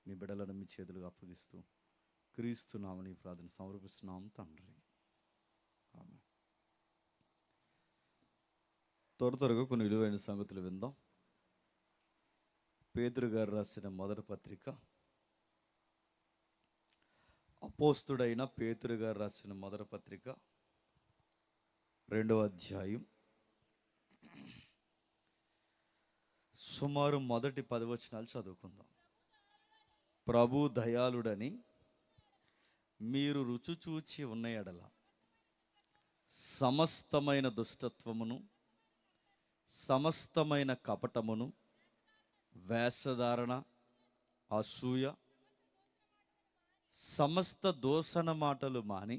మీ బిడ్డలను మీ చేతులకు అప్పగిస్తూ క్రీస్తు నామమున ఈ ప్రార్థన సమర్పిస్తున్నాం తండ్రి. ఆమేన్. త్వరగా కొన్ని విలువైన సంగతులు విందాం. పేతురు గారు రాసిన మొదటి పత్రిక, అపోస్తుడైన పేతురు గారు రాసిన మొదటి పత్రిక 2వ అధ్యాయం సుమారు మొదటి 10 వచనాలు చదువుకుందాం. ప్రభు దయాళుడని మీరు రుచి చూచి ఉన్న ఎడల సమస్తమైన దుష్టత్వమును, సమస్తమైన కపటమును, వేషధారణ, అసూయ, సమస్త దూషణ మాటలు మాని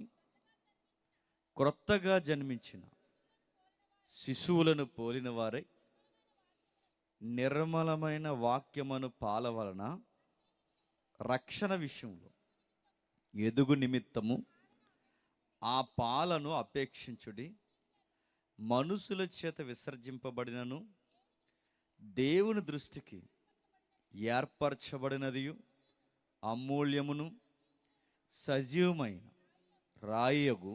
క్రొత్తగా జన్మించిన శిశువులను పోలిన వారై నిర్మలమైన వాక్యమును పాల వలన రక్షణ విషయంలో ఎదుగు నిమిత్తము ఆ పాలను అపేక్షించుడి. మనుషుల చేత విసర్జింపబడినను దేవుని దృష్టికి ఏర్పరచబడినదియు అమూల్యమును సజీవమైన రాయగు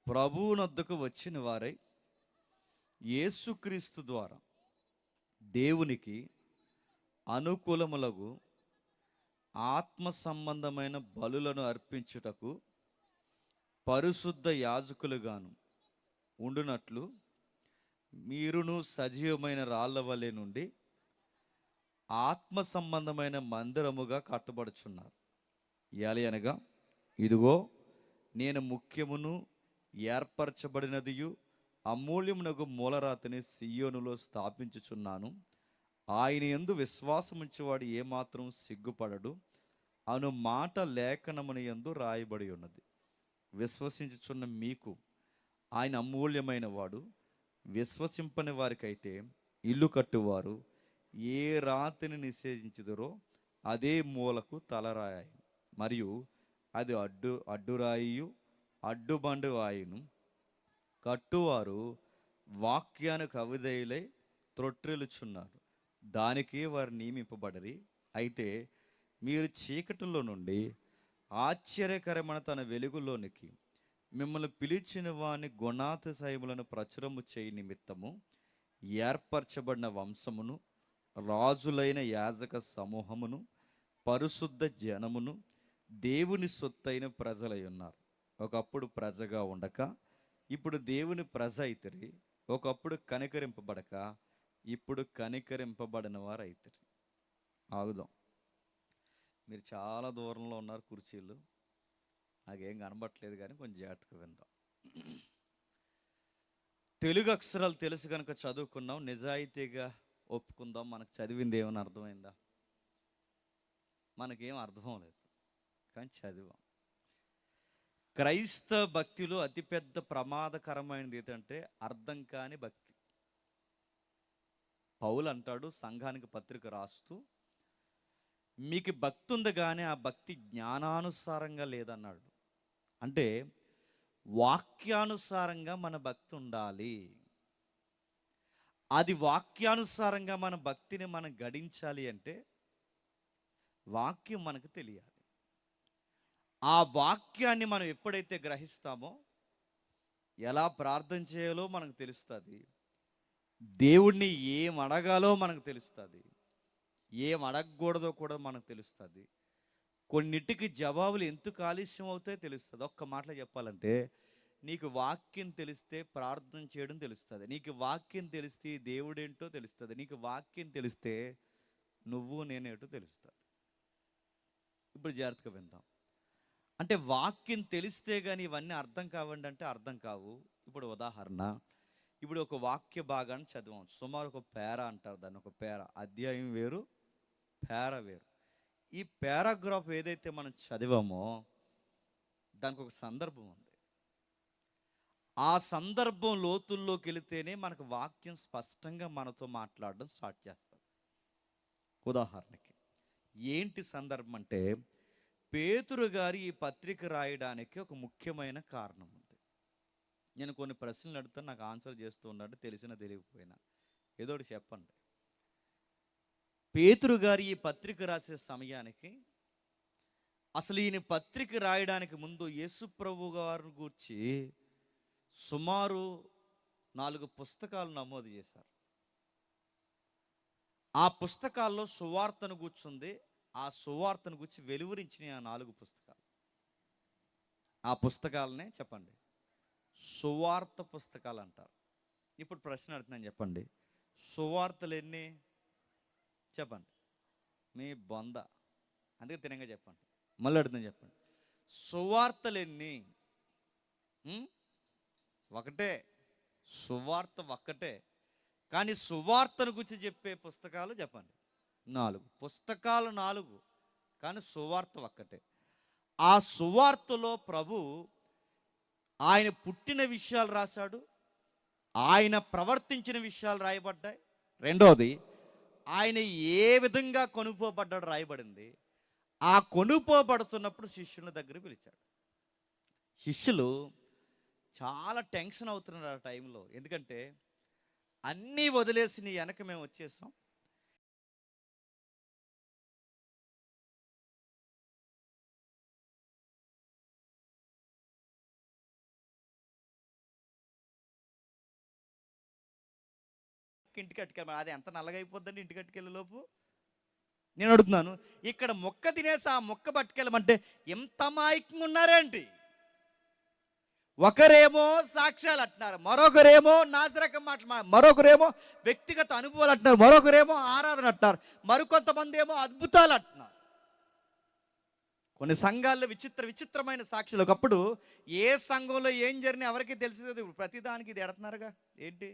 ప్రభువునొద్దకు వచ్చిన వారై యేసుక్రీస్తు ద్వారా దేవునికి అనుకూలములగు ఆత్మ సంబంధమైన బలులను అర్పించుటకు పరిశుద్ధ యాజకులుగాను ఉండునట్లు మీరును సజీవమైన రాళ్ల వలె నుండి ఆత్మ సంబంధమైన మందిరముగా కట్టబడుచున్నారు. అనగా ఇదిగో నేను ముఖ్యమును ఏర్పరచబడినదియు అమూల్యమునగు మూలరాతిని సియోనులో స్థాపించుచున్నాను. ఆయన యందు విశ్వాసముంచేవాడు ఏమాత్రం సిగ్గుపడడు అను మాట లేఖనమున యందు రాయబడి ఉన్నది. విశ్వసించుచున్న మీకు ఆయన అమూల్యమైన వాడు. విశ్వసింపని వారికైతే ఇల్లు కట్టువారు ఏ రాతిని నిషేధించుదరో అదే మూలకు తలరాయి, మరియు అది అడ్డురాయియు అడ్డుబండు ఆయును. కట్టువారు వాక్యానికి అవిధేయులై త్రొట్టిల్లుచున్నారు, దానికి వారు నియమింపబడరి. అయితే మీరు చీకటిలో నుండి ఆశ్చర్యకరమైన తన వెలుగులోనికి మిమ్మల్ని పిలిచిన వాని గుణాతిశయములను ప్రచురము చేయి నిమిత్తము ఏర్పరచబడిన వంశమును, రాజులైన యాజక సమూహమును, పరిశుద్ధ జనమును, దేవుని సొత్తైన ప్రజలై ఉన్నారు. ఒకప్పుడు ప్రజగా ఉండక ఇప్పుడు దేవుని ప్రజ అయితరి. ఒకప్పుడు కనికరింపబడక ఇప్పుడు కనికరింపబడిన వారు అయితరి. ఆగుదాం. మీరు చాలా దూరంలో ఉన్నారు, కుర్చీలు నాకేం కనబట్టలేదు, కానీ కొంచెం జాగ్రత్తగా విందాం. తెలుగు అక్షరాలు తెలుసు కనుక చదువుకున్నాం, నిజాయితీగా ఒప్పుకుందాం. మనకు చదివింది ఏమైనా అర్థమైందా? మనకేం అర్థం లేదు, కానీ చదివాం. క్రైస్తవ భక్తిలో అతిపెద్ద ప్రమాదకరమైనది ఏంటంటే అర్థం కాని భక్తి. పౌలు అంటాడు సంఘానికి పత్రిక రాస్తూ, మీకు భక్తి ఉంది కానీ ఆ భక్తి జ్ఞానానుసారంగా లేదన్నాడు. అంటే వాక్యానుసారంగా మన భక్తి ఉండాలి. అది వాక్యానుసారంగా మన భక్తిని మనం గడించాలి అంటే వాక్యం మనకు తెలియాలి. ఆ వాక్యాన్ని మనం ఎప్పుడైతే గ్రహిస్తామో ఎలా ప్రార్థన చేయాలో మనకు తెలుస్తుంది, దేవుణ్ణి ఏం అడగాలో మనకు తెలుస్తుంది, ఏం అడగకూడదో కూడా మనకు తెలుస్తుంది. కొన్నిటికి జవాబులు ఎందుకు ఆలస్యం అవుతాయో తెలుస్తుంది. ఒక్క మాటలో చెప్పాలంటే నీకు వాక్యం తెలిస్తే ప్రార్థన చేయడం తెలుస్తుంది, నీకు వాక్యం తెలిస్తే దేవుడేంటో తెలుస్తుంది, నీకు వాక్యం తెలిస్తే నువ్వు నేనేటో తెలుస్తుంది. ఇప్పుడు జాగ్రత్తగా విందాం. అంటే వాక్యం తెలిస్తే కానీ ఇవన్నీ అర్థం కావండి అంటే అర్థం కావు. ఇప్పుడు ఉదాహరణ, ఇప్పుడు ఒక వాక్య భాగాన్ని చదివాం, సుమారు ఒక పేర అంటారు దాన్ని. ఒక పేర, అధ్యాయం వేరు, పేర వేరు. ఈ పారాగ్రాఫ్ ఏదైతే మనం చదివామో దానికి ఒక సందర్భం ఉంది. ఆ సందర్భం లోతుల్లోకి వెళితేనే మనకు వాక్యం స్పష్టంగా మనతో మాట్లాడడం స్టార్ట్ చేస్తుంది. ఉదాహరణకి ఏంటి సందర్భం అంటే, పేతురు గారి ఈ పత్రిక రాయడానికి ఒక ముఖ్యమైన కారణం ఉంది. నేను కొన్ని ప్రశ్నలు అడుగుతాను, నాకు ఆన్సర్ చేస్తూ ఉన్నట్టు తెలిసినా తెలియకపోయినా ఏదో ఒకటి చెప్పండి. పేతురు గారు ఈ పత్రిక రాసే సమయానికి అసలు ఈయన పత్రిక రాయడానికి ముందు యేసు ప్రభు గారిని గూర్చి సుమారు 4 పుస్తకాలు నమోదు చేశారు. ఆ పుస్తకాల్లో సువార్తను కూర్చుంది. ఆ సువార్తను గురించి వెలువరించిన ఆ 4 పుస్తకాలు. ఆ పుస్తకాలనే చెప్పండి సువార్త పుస్తకాలు అంటారు. ఇప్పుడు ప్రశ్న అడుగుతున్నాను, చెప్పండి సువార్తలు ఎన్ని? చెప్పండి. మీ బొంద, అందుకే తినంగా చెప్పండి. మళ్ళీ అడుగుతున్నాను, చెప్పండి సువార్తలు ఎన్ని? ఒకటే, సువార్త ఒక్కటే. కానీ సువార్తను గురించి చెప్పే పుస్తకాలు చెప్పండి 4 పుస్తకాలు 4, కానీ సువార్త ఒక్కటే. ఆ సువార్తలో ప్రభు ఆయన పుట్టిన విషయాలు రాశాడు, ఆయన ప్రవర్తించిన విషయాలు రాయబడ్డాయి. రెండోది, ఆయన ఏ విధంగా కొనుక్కోబడ్డాడు రాయబడింది. ఆ కొనుక్కోబడుతున్నప్పుడు శిష్యుల దగ్గర పిలిచాడు. శిష్యులు చాలా టెన్షన్ అవుతున్నారు ఆ టైంలో. ఎందుకంటే అన్నీ వదిలేసి నీ వెనక మేము వచ్చేసాం, ఇంటికి అట్టుకెళ్ళి అది ఎంత నల్లగా అయిపోద్దండి ఇంటికి అట్టుకెళ్ళే లోపు. నేను అడుగుతున్నాను, ఇక్కడ మొక్క తినేసి ఆ మొక్క పట్టుకెళ్ళమంటే ఎంత మాయకంగా ఉన్నారేంటి? ఒకరేమో సాక్ష్యాలు అంటున్నారు, మరొకరేమో నాసిరకం మాటలు, మరొకరేమో వ్యక్తిగత అనుభవాలు అంటున్నారు, మరొకరేమో ఆరాధన అంటున్నారు, మరికొంతమంది ఏమో అద్భుతాలు అంటున్నారు. కొన్ని సంఘాల్లో విచిత్రమైన సాక్షులు. ఒకప్పుడు ఏ సంఘంలో ఏం జరిగినా ఎవరికి తెలిసేది. ఇప్పుడు ప్రతిదానికి ఇది ఎడుతున్నారుగా, ఏంటి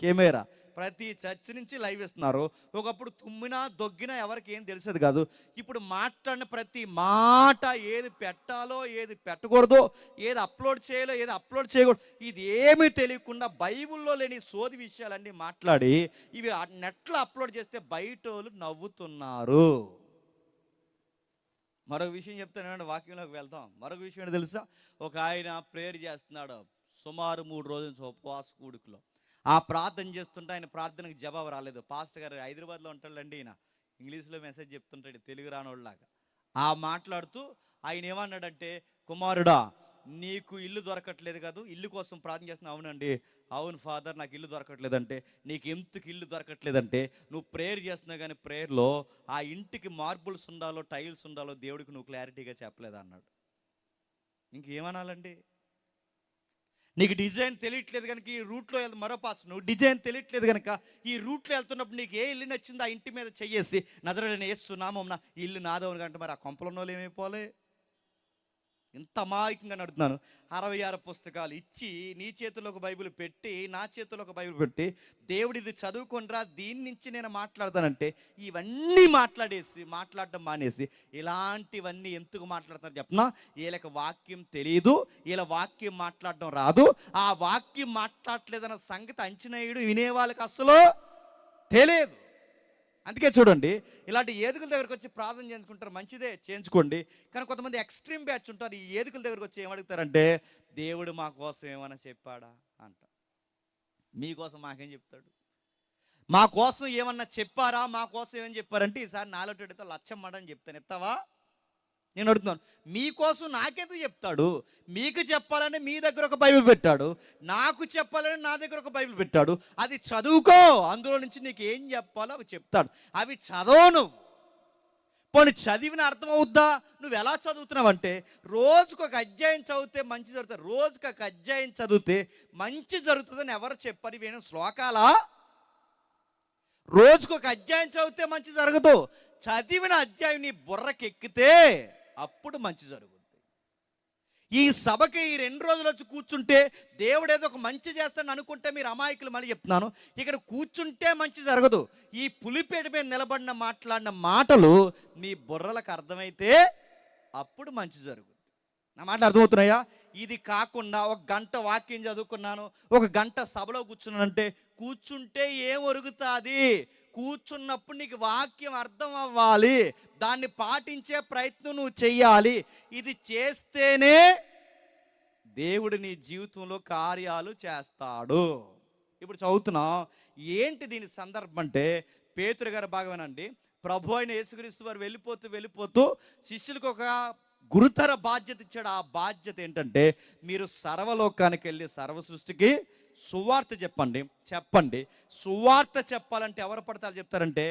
కెమెరా, ప్రతి చర్చ్ నుంచి లైవ్ ఇస్తున్నారు. ఒకప్పుడు తుమ్మినా దొగ్గినా ఎవరికి ఏం తెలిసేది కాదు. ఇప్పుడు మాట్లాడిన ప్రతి మాట ఏది పెట్టాలో ఏది పెట్టకూడదో, ఏది అప్లోడ్ చేయాలో ఏది అప్లోడ్ చేయకూడదు, ఇది ఏమీ తెలియకుండా బైబిల్లో లేని సోది విషయాలన్నీ మాట్లాడి ఇవి నెట్లో అప్లోడ్ చేస్తే బయట వాళ్ళు నవ్వుతున్నారు. మరొక విషయం చెప్తాను, వాక్యంలోకి వెళ్తాం. మరొక విషయం ఏంటో తెలుసా? ఒక ఆయన ప్రేయర్ చేస్తున్నాడు సుమారు 3 రోజుల నుంచి ఉపవాస కూడికలో. ఆ ప్రార్థన చేస్తుంటే ఆయన ప్రార్థనకు జవాబు రాలేదు. పాస్టర్ గారు హైదరాబాద్లో ఉంటాడండి, ఈయన ఇంగ్లీష్లో మెసేజ్ చెప్తుంటాడు తెలుగు రానోళ్ళలాగా. ఆ మాట్లాడుతూ ఆయన ఏమన్నాడంటే, కుమారుడా నీకు ఇల్లు దొరకట్లేదు కాదు, ఇల్లు కోసం ప్రార్థన చేస్తున్నావు. అవునండి. అవును ఫాదర్, నాకు ఇల్లు దొరకట్లేదంటే. నీకు ఎందుకు ఇల్లు దొరకట్లేదంటే, నువ్వు ప్రేయర్ చేస్తున్నావు కానీ ప్రేయర్లో ఆ ఇంటికి మార్బుల్స్ ఉండాలో టైల్స్ ఉండాలో దేవుడికి నువ్వు క్లారిటీగా చెప్పలేదు అన్నాడు. ఇంకేమనాలండి? నీకు డిజైన్ తెలియట్లేదు కనుక ఈ రూట్లో మరో పాస్, నువ్వు డిజైన్ తెలియట్లేదు కనుక ఈ రూట్లో వెళ్తున్నప్పుడు నీకు ఏ ఇల్లు నచ్చిందో ఆ ఇంటి మీద చెయ్యేసి నజరేయుడైన యేసు నామమున ఈ ఇల్లు నాదవును కంటే మరి ఆ కొంపలలో ఏమైపోలే? ఇంత అమాయకంగా నడుతున్నాను. 66 పుస్తకాలు ఇచ్చి నీ చేతిలో ఒక బైబిల్ పెట్టి నా చేతిలో ఒక బైబిల్ పెట్టి దేవుడిది చదువుకొనిరా దీని నుంచి నేను మాట్లాడతానంటే ఇవన్నీ మాట్లాడడం మానేసి ఇలాంటివన్నీ ఎందుకు మాట్లాడుతున్నారు చెప్పనా? వీళ్ళకి వాక్యం తెలియదు, వీళ్ళ వాక్యం మాట్లాడడం రాదు. ఆ వాక్యం మాట్లాడలేదన్న సంగతి అంచనాయుడు వినే వాళ్ళకి అసలు తెలియదు. అందుకే చూడండి, ఇలాంటి ఏదుగుల దగ్గరకు వచ్చి ప్రార్థన చేయించుకుంటారు, మంచిదే చేయించుకోండి. కానీ కొంతమంది ఎక్స్ట్రీమ్ బ్యాచ్ ఉంటారు, ఈ ఏదుగుల దగ్గరకు వచ్చి ఏమడుగుతారంటే దేవుడు మా కోసం ఏమైనా చెప్పాడా అంట. మీకోసం మాకేం చెప్తాడు? మా కోసం ఏమన్నా చెప్పారా? మా కోసం ఏమని చెప్పారంటే ఈసారి నాలో లచ్చమ్మడ అని చెప్తాను, ఎత్తావా? నేను అడుగుతున్నాను, మీకోసం నాకెందుకు చెప్తాడు? మీకు చెప్పాలని మీ దగ్గర ఒక బైబిల్ పెట్టాడు, నాకు చెప్పాలని నా దగ్గర ఒక బైబిల్ పెట్టాడు. అది చదువుకో, అందులో నుంచి నీకు ఏం చెప్పాలో అవి చెప్తాడు. అవి చదవవు నువ్వు. పోనీ చదివిన అర్థమవుద్దా? నువ్వు ఎలా చదువుతున్నావు అంటే రోజుకు ఒక అధ్యాయం చదివితే మంచి జరుగుతుంది. రోజుకు ఒక అధ్యాయం చదివితే మంచి జరుగుతుందని ఎవరు చెప్పారు? ఇవేనా శ్లోకాలా? రోజుకు ఒక అధ్యాయం చదివితే మంచి జరగదు. చదివిన అధ్యాయం నీ బుర్రకి ఎక్కితే అప్పుడు మంచి జరుగుతుంది. ఈ సభకి ఈ 2 రోజులు వచ్చి కూర్చుంటే దేవుడు ఏదో ఒక మంచి చేస్తాడని అనుకుంటే మీరు అమాయకులు. మళ్ళీ చెప్తున్నాను, ఇక్కడ కూర్చుంటే మంచి జరగదు. ఈ పులిపేట మీద నిలబడిన మాట్లాడిన మాటలు మీ బుర్రలకు అర్థమైతే అప్పుడు మంచి జరుగుతుంది. నా మాటలు అర్థమవుతున్నాయా? ఇది కాకుండా 1 గంట వాక్యం చదువుకున్నాను, 1 గంట సభలో కూర్చున్నానంటే కూర్చుంటే ఏం ఒరుగుతుంది? కూర్చున్నప్పుడు నీకు వాక్యం అర్థం అవ్వాలి, దాన్ని పాటించే ప్రయత్నం నువ్వు చెయ్యాలి. ఇది చేస్తేనే దేవుడు నీ జీవితంలో కార్యాలు చేస్తాడు. ఇప్పుడు చదువుతున్నాం, ఏంటి దీని సందర్భం అంటే పేతురు గారి భాగమేనండి. ప్రభు అయిన యేసుక్రీస్తు వారు వెళ్ళిపోతూ వెళ్ళిపోతూ శిష్యులకు ఒక గురుతర బాధ్యత ఇచ్చాడు. ఆ బాధ్యత ఏంటంటే, మీరు సర్వలోకానికి వెళ్ళి సర్వ సృష్టికి సువార్త చెప్పండి. సువార్త చెప్పాలంటే ఎవరు పడితే వాళ్ళు చెప్తారంటే,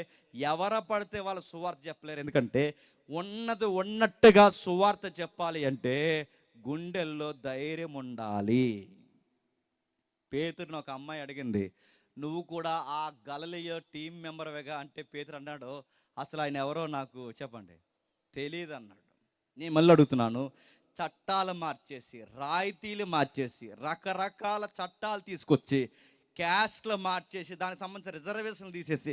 ఎవరు పడితే వాళ్ళు సువార్త చెప్పలేరు. ఎందుకంటే ఉన్నది ఉన్నట్టుగా సువార్త చెప్పాలి అంటే గుండెల్లో ధైర్యం ఉండాలి. పేతురుని ఒక అమ్మాయి అడిగింది, నువ్వు కూడా ఆ గలిలయ టీం మెంబర్వేగా అంటే పేతురు అన్నాడు, అసలు ఆయన ఎవరో నాకు చెప్పండి తెలియదు అన్నాడు. నేను మళ్ళీ అడుగుతున్నాను, చట్టాలు మార్చేసి, రాయితీలు మార్చేసి, రకరకాల చట్టాలు తీసుకొచ్చి, క్యాస్ట్లు మార్చేసి, దానికి సంబంధించిన రిజర్వేషన్లు తీసేసి,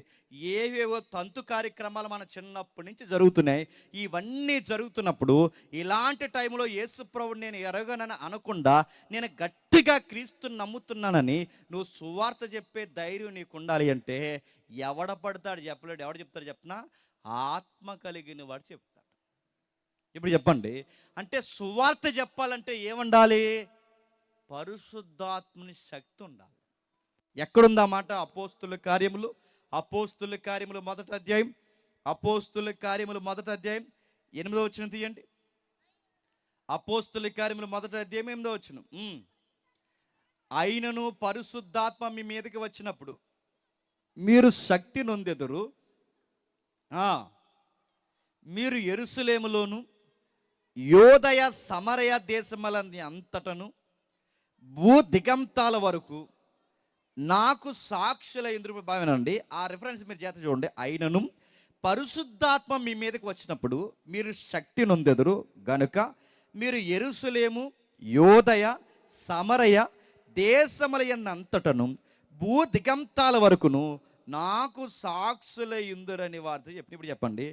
ఏవేవో తంతు కార్యక్రమాలు మన చిన్నప్పటి నుంచి జరుగుతున్నాయి. ఇవన్నీ జరుగుతున్నప్పుడు ఇలాంటి టైంలో యేసుప్రభుని నేను ఎరగనని అనకుండా, నేను గట్టిగా క్రీస్తుని నమ్ముతున్నానని నువ్వు సువార్త చెప్పే ధైర్యం నీకు ఉండాలి అంటే ఎవడ పడతాడు చెప్పలేడు. ఎవడు చెప్తాడు చెప్పనా? ఆత్మ కలిగిన వాడు చెప్తాడు. ఇప్పుడు చెప్పండి, అంటే సువార్త చెప్పాలంటే ఏముండాలి? పరిశుద్ధాత్మని శక్తి ఉండాలి. ఎక్కడుందా మాట? అపోస్తుల కార్యములు మొదటి అధ్యాయం, అపోస్తుల కార్యములు మొదటి అధ్యాయం 8వ వచనం తీయండి. అపోస్తుల కార్యములు మొదటి అధ్యాయం 8వ వచనం. అయినను పరిశుద్ధాత్మ మీ మీదకి వచ్చినప్పుడు మీరు శక్తి నొందెదరు, మీరు యెరూషలేములోను యోదయ సమరయ దేశములన్నీ అంతటను భూ దిగంతాల వరకు నాకు సాక్షుల ఇంద్రుడు భావనండి. ఆ రిఫరెన్స్ మీరు చేత చూడండి. అయినను పరిశుద్ధాత్మ మీ మీదకి వచ్చినప్పుడు మీరు శక్తి నొందెదరు గనుక మీరు యెరూషలేము యోదయ సమరయ దేశముల అంతటను భూ దిగంతాల వరకును నాకు సాక్షుల ఇందురని వారితో ఇప్పుడు చెప్పండి,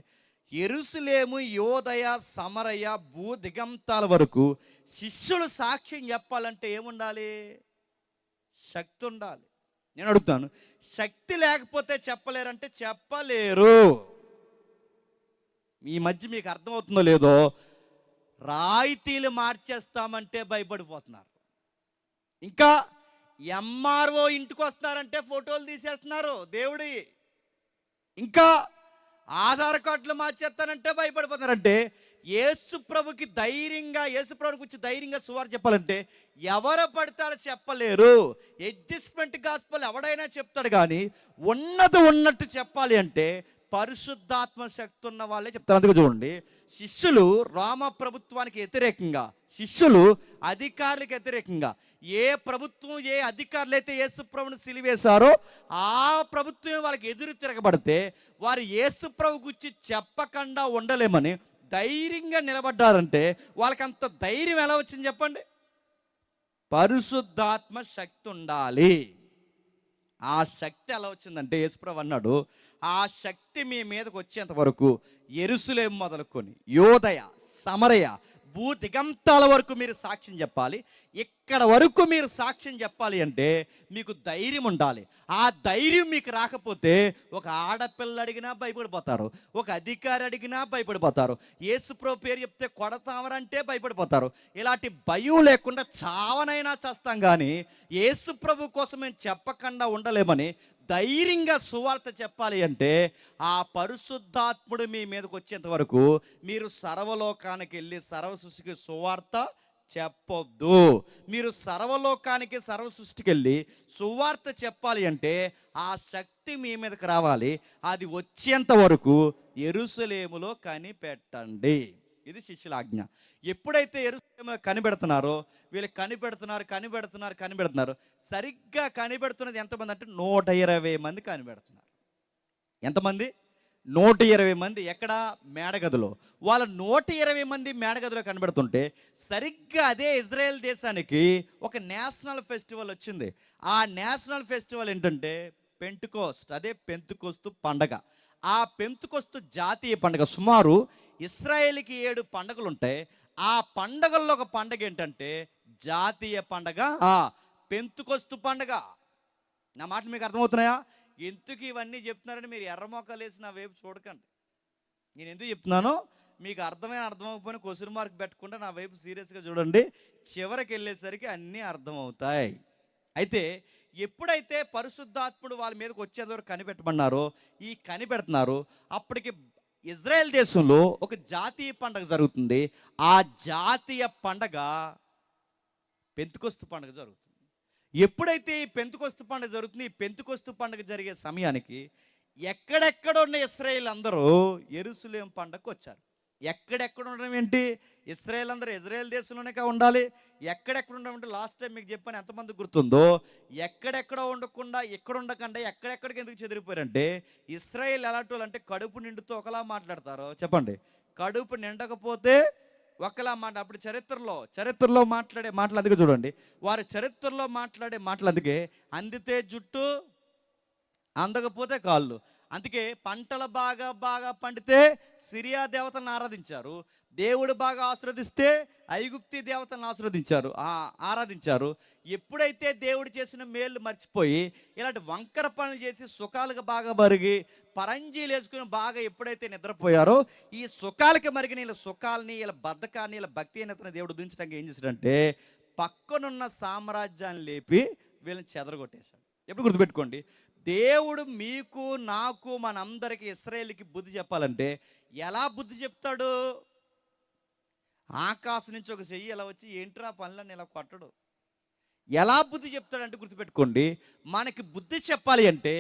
యెరూషలేము యోదయ సమరయ భూ దిగంతాల వరకు శిష్యులు సాక్ష్యం చెప్పాలంటే ఏముండాలి? శక్తి ఉండాలి. నేను అడుగుతాను, శక్తి లేకపోతే చెప్పలేరంటే చెప్పలేరు. ఈ మధ్య మీకు అర్థమవుతుందో లేదో, రాయితీలు మార్చేస్తామంటే భయపడిపోతున్నారు. ఇంకా ఎంఆర్ఓ ఇంటికి వస్తున్నారంటే ఫోటోలు తీసేస్తున్నారు దేవుడి. ఇంకా ఆధార్ కార్డులు మార్చేస్తానంటే భయపడిపోతున్నారంటే యేసుప్రభుకి గురించి ధైర్యంగా సువార్త చెప్పాలంటే ఎవరు పడతాడో చెప్పలేరు. అడ్జస్ట్మెంట్ గాస్పెల్ ఎవడైనా చెప్తాడు, కానీ ఉన్నట్టు చెప్పాలి అంటే పరిశుద్ధాత్మ శక్తి ఉన్న వాళ్ళే చెప్తారు. అందుకే చూడండి, శిష్యులు రోమ ప్రభుత్వానికి వ్యతిరేకంగా, శిష్యులు అధికారులకు వ్యతిరేకంగా, ఏ ప్రభుత్వం ఏ అధికారులు అయితే యేసుప్రభుని సిలివేశారో ఆ ప్రభుత్వం వాళ్ళకి ఎదురు తిరగబడితే వారు యేసుప్రభు గురించి చెప్పకుండా ఉండలేమని ధైర్యంగా నిలబడ్డారంటే వాళ్ళకి అంత ధైర్యం ఎలా వచ్చింది చెప్పండి? పరిశుద్ధాత్మ శక్తి ఉండాలి. ఆ శక్తి ఎలా వచ్చిందంటే యేసుప్రభు అన్నాడు, ఆ శక్తి మీ మీదకి వచ్చేంత వరకు యెరూషలేము మొదలుకొని యోదయ సమరయ భూ దిగంతాల వరకు మీరు సాక్ష్యం చెప్పాలి. ఇక్కడ వరకు మీరు సాక్ష్యం చెప్పాలి అంటే మీకు ధైర్యం ఉండాలి. ఆ ధైర్యం మీకు రాకపోతే ఒక ఆడపిల్ల అడిగినా భయపడిపోతారు, ఒక అధికారి అడిగినా భయపడిపోతారు, యేసుప్రభు పేరు చెప్తే కొడతామరంటే భయపడిపోతారు. ఇలాంటి భయం లేకుండా చావనైనా చేస్తాం, కానీ యేసుప్రభు కోసం మేము చెప్పకుండా ఉండలేమని ధైర్యంగా సువార్త చెప్పాలి అంటే ఆ పరిశుద్ధాత్ముడు మీ మీదకి వచ్చేంత వరకు మీరు సర్వలోకానికి వెళ్ళి సర్వ సృష్టికి సువార్త చెప్పొద్దు. మీరు సర్వలోకానికి సర్వ సృష్టికి వెళ్ళి సువార్త చెప్పాలి అంటే ఆ శక్తి మీ మీదకి రావాలి. అది వచ్చేంత వరకు యెరూషలేములో కనిపెట్టండి. ఇది శిష్యుల ఆజ్ఞ. ఎప్పుడైతే యెరూషలేములో కనిపెడుతున్నారో వీళ్ళు కనిపెడుతున్నారు. సరిగ్గా కనిపెడుతున్నది ఎంతమంది అంటే 120 మంది కనిపెడుతున్నారు. ఎంతమంది? 120 మంది. ఎక్కడ? మేడగదిలో. వాళ్ళ 120 మంది మేడగదిలో కనబడుతుంటే సరిగ్గా అదే ఇజ్రాయెల్ దేశానికి ఒక నేషనల్ ఫెస్టివల్ వచ్చింది. ఆ నేషనల్ ఫెస్టివల్ ఏంటంటే పెంటెకోస్ట్. అదే పెంతెకోస్తు పండగ. ఆ పెంతెకోస్తు జాతీయ పండగ. సుమారు ఇశ్రాయేలుకి 7 పండుగలు ఉంటాయి. ఆ పండగల్లో ఒక పండగ ఏంటంటే జాతీయ పండగ పెంతెకోస్తు పండగ. నా మాటలు మీకు అర్థమవుతున్నాయా? ఎందుకు ఇవన్నీ చెప్తున్నారని మీరు ఎర్రమొక్కలు వేసి నా వైపు చూడకండి. నేను ఎందుకు చెప్తున్నానో మీకు అర్థమైపోయిన క్వశ్చన్ మార్క్ పెట్టకుండా నా వైపు సీరియస్గా చూడండి. చివరికి వెళ్ళేసరికి అన్నీ అర్థమవుతాయి. అయితే ఎప్పుడైతే పరిశుద్ధాత్ముడు వాళ్ళ మీదకి వచ్చేంతవరకు కనిపెట్టమన్నారో ఈ కనిపెడుతున్నారు, అప్పటికి ఇజ్రాయెల్ దేశంలో ఒక జాతీయ పండగ జరుగుతుంది. ఆ జాతీయ పండగ పెంతెకొస్తు పండగ జరుగుతుంది. ఎప్పుడైతే ఈ పెంతెకొస్తు పండగ జరుగుతుంది, ఈ పెంతెకొస్తు పండగ జరిగే సమయానికి ఎక్కడెక్కడ ఉన్న ఇశ్రాయేల్ అందరూ యెరూషలేము పండగకు వచ్చారు. ఎక్కడెక్కడ ఉండడం ఏంటి? ఇశ్రాయేల్ అందరూ ఇజ్రాయేల్ దేశంలోనే ఉండాలి. ఎక్కడెక్కడ ఉండడం అంటే లాస్ట్ టైం మీకు చెప్పాను, ఎంతమంది గుర్తుందో, ఎక్కడెక్కడ ఉండకుండా ఎక్కడ ఉండకుండా ఎక్కడెక్కడికి ఎందుకు చెదిరిపోయారంటే, ఇశ్రాయేల్ ఎలాంటి వాళ్ళు అంటే కడుపు నిండుతో ఒకలా మాట్లాడతారు. చెప్పండి, కడుపు నిండకపోతే ఒకలా మాట. అప్పుడు చరిత్రలో మాట్లాడే మాటలు అందుకే చూడండి, వారి చరిత్రలో మాట్లాడే మాటలు అందుకే, అందితే జుట్టు అందకపోతే కాళ్ళు. అందుకే పంటలు బాగా పండితే సిరియా దేవతలను ఆరాధించారు, దేవుడు బాగా ఆశీర్వదిస్తే ఐగుప్తి దేవతలను ఆరాధించారు. ఎప్పుడైతే దేవుడు చేసిన మేలు మర్చిపోయి ఇలాంటి వంకర పనులు చేసి సుఖాలుగా బాగా మరిగి పరంజీలు వేసుకుని బాగా ఎప్పుడైతే నిద్రపోయారో, ఈ సుఖాలకి మరిగిన వీళ్ళ సుఖాలని, వీళ్ళ బద్ధకాన్ని, వీళ్ళ భక్తిహీనతని దేవుడు దించడానికి ఏం చేశాడంటే పక్కనున్న సామ్రాజ్యాన్ని లేపి వీళ్ళని చెదరగొట్టేశాడు. ఎప్పుడు గుర్తుపెట్టుకోండి, దేవుడు మీకు నాకు మనందరికీ ఇశ్రాయేలుకి బుద్ధి చెప్పాలంటే ఎలా బుద్ధి చెప్తాడు? ఆకాశం నుంచి ఒక చెయ్యి ఎలా వచ్చి ఏంట్రా పనులని ఇలా కొట్టడు. ఎలా బుద్ధి చెప్తాడంటే గుర్తుపెట్టుకోండి, మనకి బుద్ధి చెప్పాలి అంటే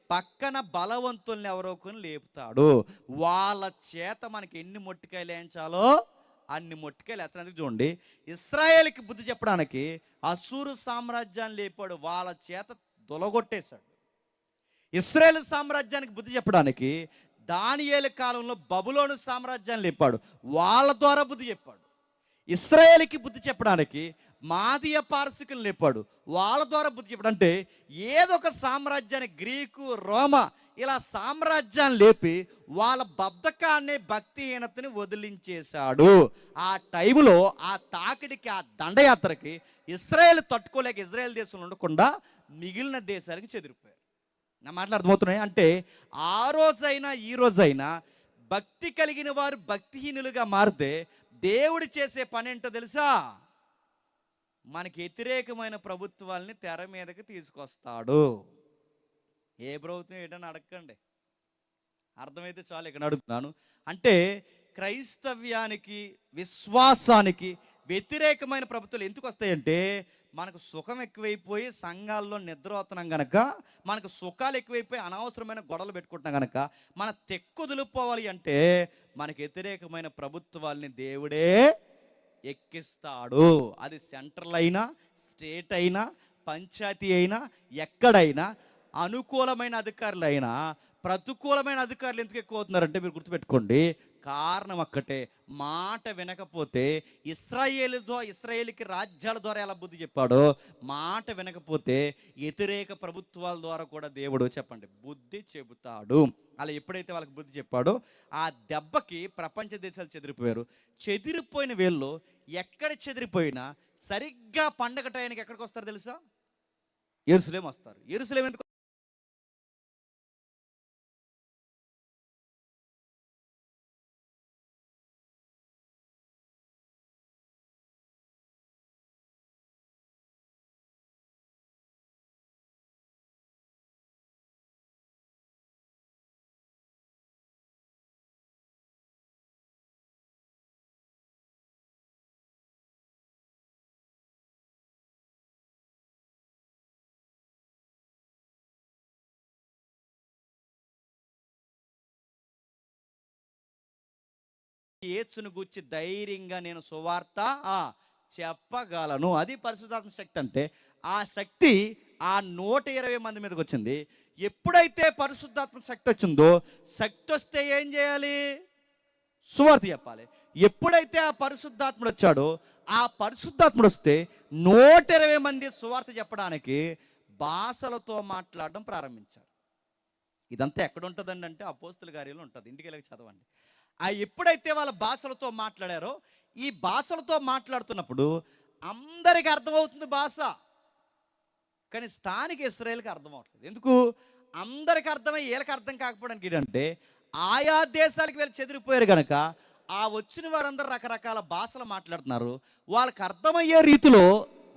పక్కన బలవంతుల్ని ఎవరో కొన్ని లేపుతాడు. వాళ్ళ చేత మనకి ఎన్ని మొట్టికాయలు వేయించాలో అన్ని మొట్టికాయలు వేస్తానికి. చూడండి, ఇశ్రాయేలుకి బుద్ధి చెప్పడానికి అసూరు సామ్రాజ్యాన్ని లేపాడు, వాళ్ళ చేత దొలగొట్టేశాడు. ఇశ్రాయేలు సామ్రాజ్యానికి బుద్ధి చెప్పడానికి దానియేలు కాలంలో బబులోను సామ్రాజ్యాన్ని లేపాడు, వాళ్ళ ద్వారా బుద్ధి చెప్పాడు. ఇశ్రాయేలుకి బుద్ధి చెప్పడానికి మాదీయ పారసికులు లేపాడు, వాళ్ళ ద్వారా బుద్ధి చెప్పాడు. అంటే ఏదో ఒక సామ్రాజ్యాన్ని, గ్రీకు, రోమా, ఇలా సామ్రాజ్యాన్ని లేపి వాళ్ళ బద్ధకాన్ని, భక్తిహీనతని వదిలించేశాడు. ఆ టైంలో ఆ తాకిడికి, ఆ దండయాత్రకి ఇశ్రాయేలు తట్టుకోలేక ఇజ్రాయేల్ దేశంలో ఉండకుండా మిగిలిన దేశాలకి చెదిరిపోయారు. నా మాటలు అర్థమవుతున్నాయి? అంటే ఆ రోజైనా ఈ రోజైనా భక్తి కలిగిన వారు భక్తిహీనులుగా మారితే దేవుడు చేసే పని ఏంటో తెలుసా? మనకి వ్యతిరేకమైన ప్రభుత్వాల్ని తెర మీదకి తీసుకొస్తాడు. ఏ ప్రభుత్వం ఏంటని అడగండి, అర్థమైతే చాలు. ఇక్కడ అడుగుతున్నాను అంటే క్రైస్తవ్యానికి, విశ్వాసానికి వ్యతిరేకమైన ప్రభుత్వాలు ఎందుకు వస్తాయంటే మనకు సుఖం ఎక్కువైపోయి సంఘాల్లో నిద్రపోతున్నాం కనుక, మనకు సుఖాలు ఎక్కువైపోయి అనవసరమైన గొడవలు పెట్టుకుంటున్నాం కనుక, మన తెక్కుదులుపోవాలి అంటే మనకు వ్యతిరేకమైన ప్రభుత్వాల్ని దేవుడే ఎక్కిస్తాడు. అది సెంట్రల్ అయినా, స్టేట్ అయినా, పంచాయతీ అయినా, ఎక్కడైనా అనుకూలమైన అధికారులైనా ప్రతికూలమైన అధికారులు ఎందుకు ఎక్కువ అవుతున్నారంటే మీరు గుర్తుపెట్టుకోండి, కారణం ఒక్కటే, మాట వినకపోతే. ఇశ్రాయేలుకి రాజ్యాల ద్వారా ఎలా బుద్ధి చెప్పాడో, మాట వినకపోతే వ్యతిరేక ప్రభుత్వాల ద్వారా కూడా దేవుడు చెప్పండి బుద్ధి చెబుతాడు. అలా ఎప్పుడైతే వాళ్ళకి బుద్ధి చెప్పాడో ఆ దెబ్బకి ప్రపంచ దేశాలు చెదిరిపోయారు. చెదిరిపోయిన వీళ్ళు ఎక్కడ చెదిరిపోయినా సరిగ్గా పండగ టైంకి ఎక్కడికి వస్తారు తెలుసా? యెరూషలేము వస్తారు. యెరూషలేము ఎందుకు? యేసును గూర్చి ధైర్యంగా నేను సువార్త చెప్పగలను. అది పరిశుద్ధాత్మ శక్తి అంటే. ఆ శక్తి ఆ 120 మంది మీదకి వచ్చింది. ఎప్పుడైతే పరిశుద్ధాత్మ శక్తి వచ్చిందో, శక్తి వస్తే ఏం చేయాలి? సువార్త చెప్పాలి. ఎప్పుడైతే ఆ పరిశుద్ధాత్ముడు వచ్చాడో, ఆ పరిశుద్ధాత్ముడు వస్తే 120 మంది సువార్త చెప్పడానికి భాషలతో మాట్లాడడం ప్రారంభించారు. ఇదంతా ఎక్కడ ఉంటుందండి అంటే అపోస్తుల కార్యాల్లో ఉంటుంది. ఇంటికి వెళ్ళి చదవండి. ఎప్పుడైతే వాళ్ళ భాషలతో మాట్లాడారో, ఈ భాషలతో మాట్లాడుతున్నప్పుడు అందరికి అర్థమవుతుంది భాష, కానీ స్థానిక ఇశ్రాయేలుకి అర్థం అవట్లేదు. ఎందుకు? అందరికి అర్థమై వీళ్ళకి అర్థం కాకపోవడానికి ఏంటంటే ఆయా దేశాలకు వీళ్ళు చెదిరిపోయారు కనుక ఆ వచ్చిన వారందరూ రకరకాల భాషలు మాట్లాడుతున్నారు. వాళ్ళకి అర్థమయ్యే రీతిలో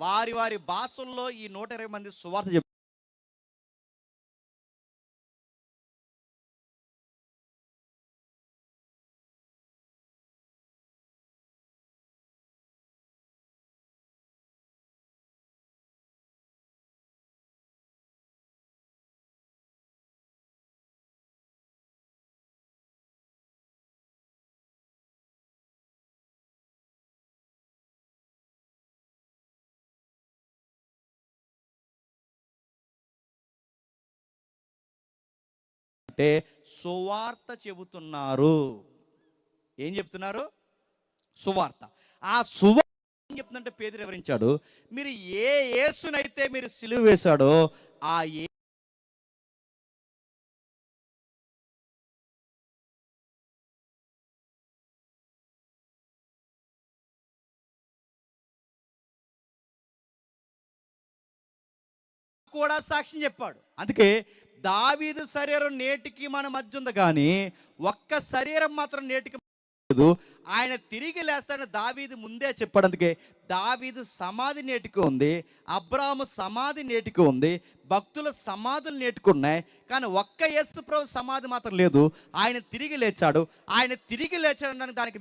వారి వారి భాషల్లో ఈ 120 మంది సువార్త చెప్పారు. అంటే సువార్త చెబుతున్నారు. ఏం చెప్తున్నారు? సువార్త. ఆ సువార్త ఏం చెప్తుందంటే పేతురు వివరించాడు, మీరు ఏ యేసునైతే మీరు సిలువ వేశాడో ఆ కూడా సాక్ష్యం చెప్పాడు. అందుకే దావీదు శరీరం నేటికి మన మధ్య ఉంది, కానీ ఒక్క శరీరం మాత్రం నేటికి లేదు. ఆయన తిరిగి లేస్తాడని దావీదు ముందే చెప్పాడు. అందుకే దావీదు సమాధి నేటికి ఉంది, అబ్రాహాము సమాధి నేటికి ఉంది, భక్తుల సమాధులు నేటికి ఉన్నాయి, కానీ ఒక్క యేసు ప్రభు సమాధి మాత్రం లేదు. ఆయన తిరిగి లేచాడు. ఆయన తిరిగి లేచాడు దానికి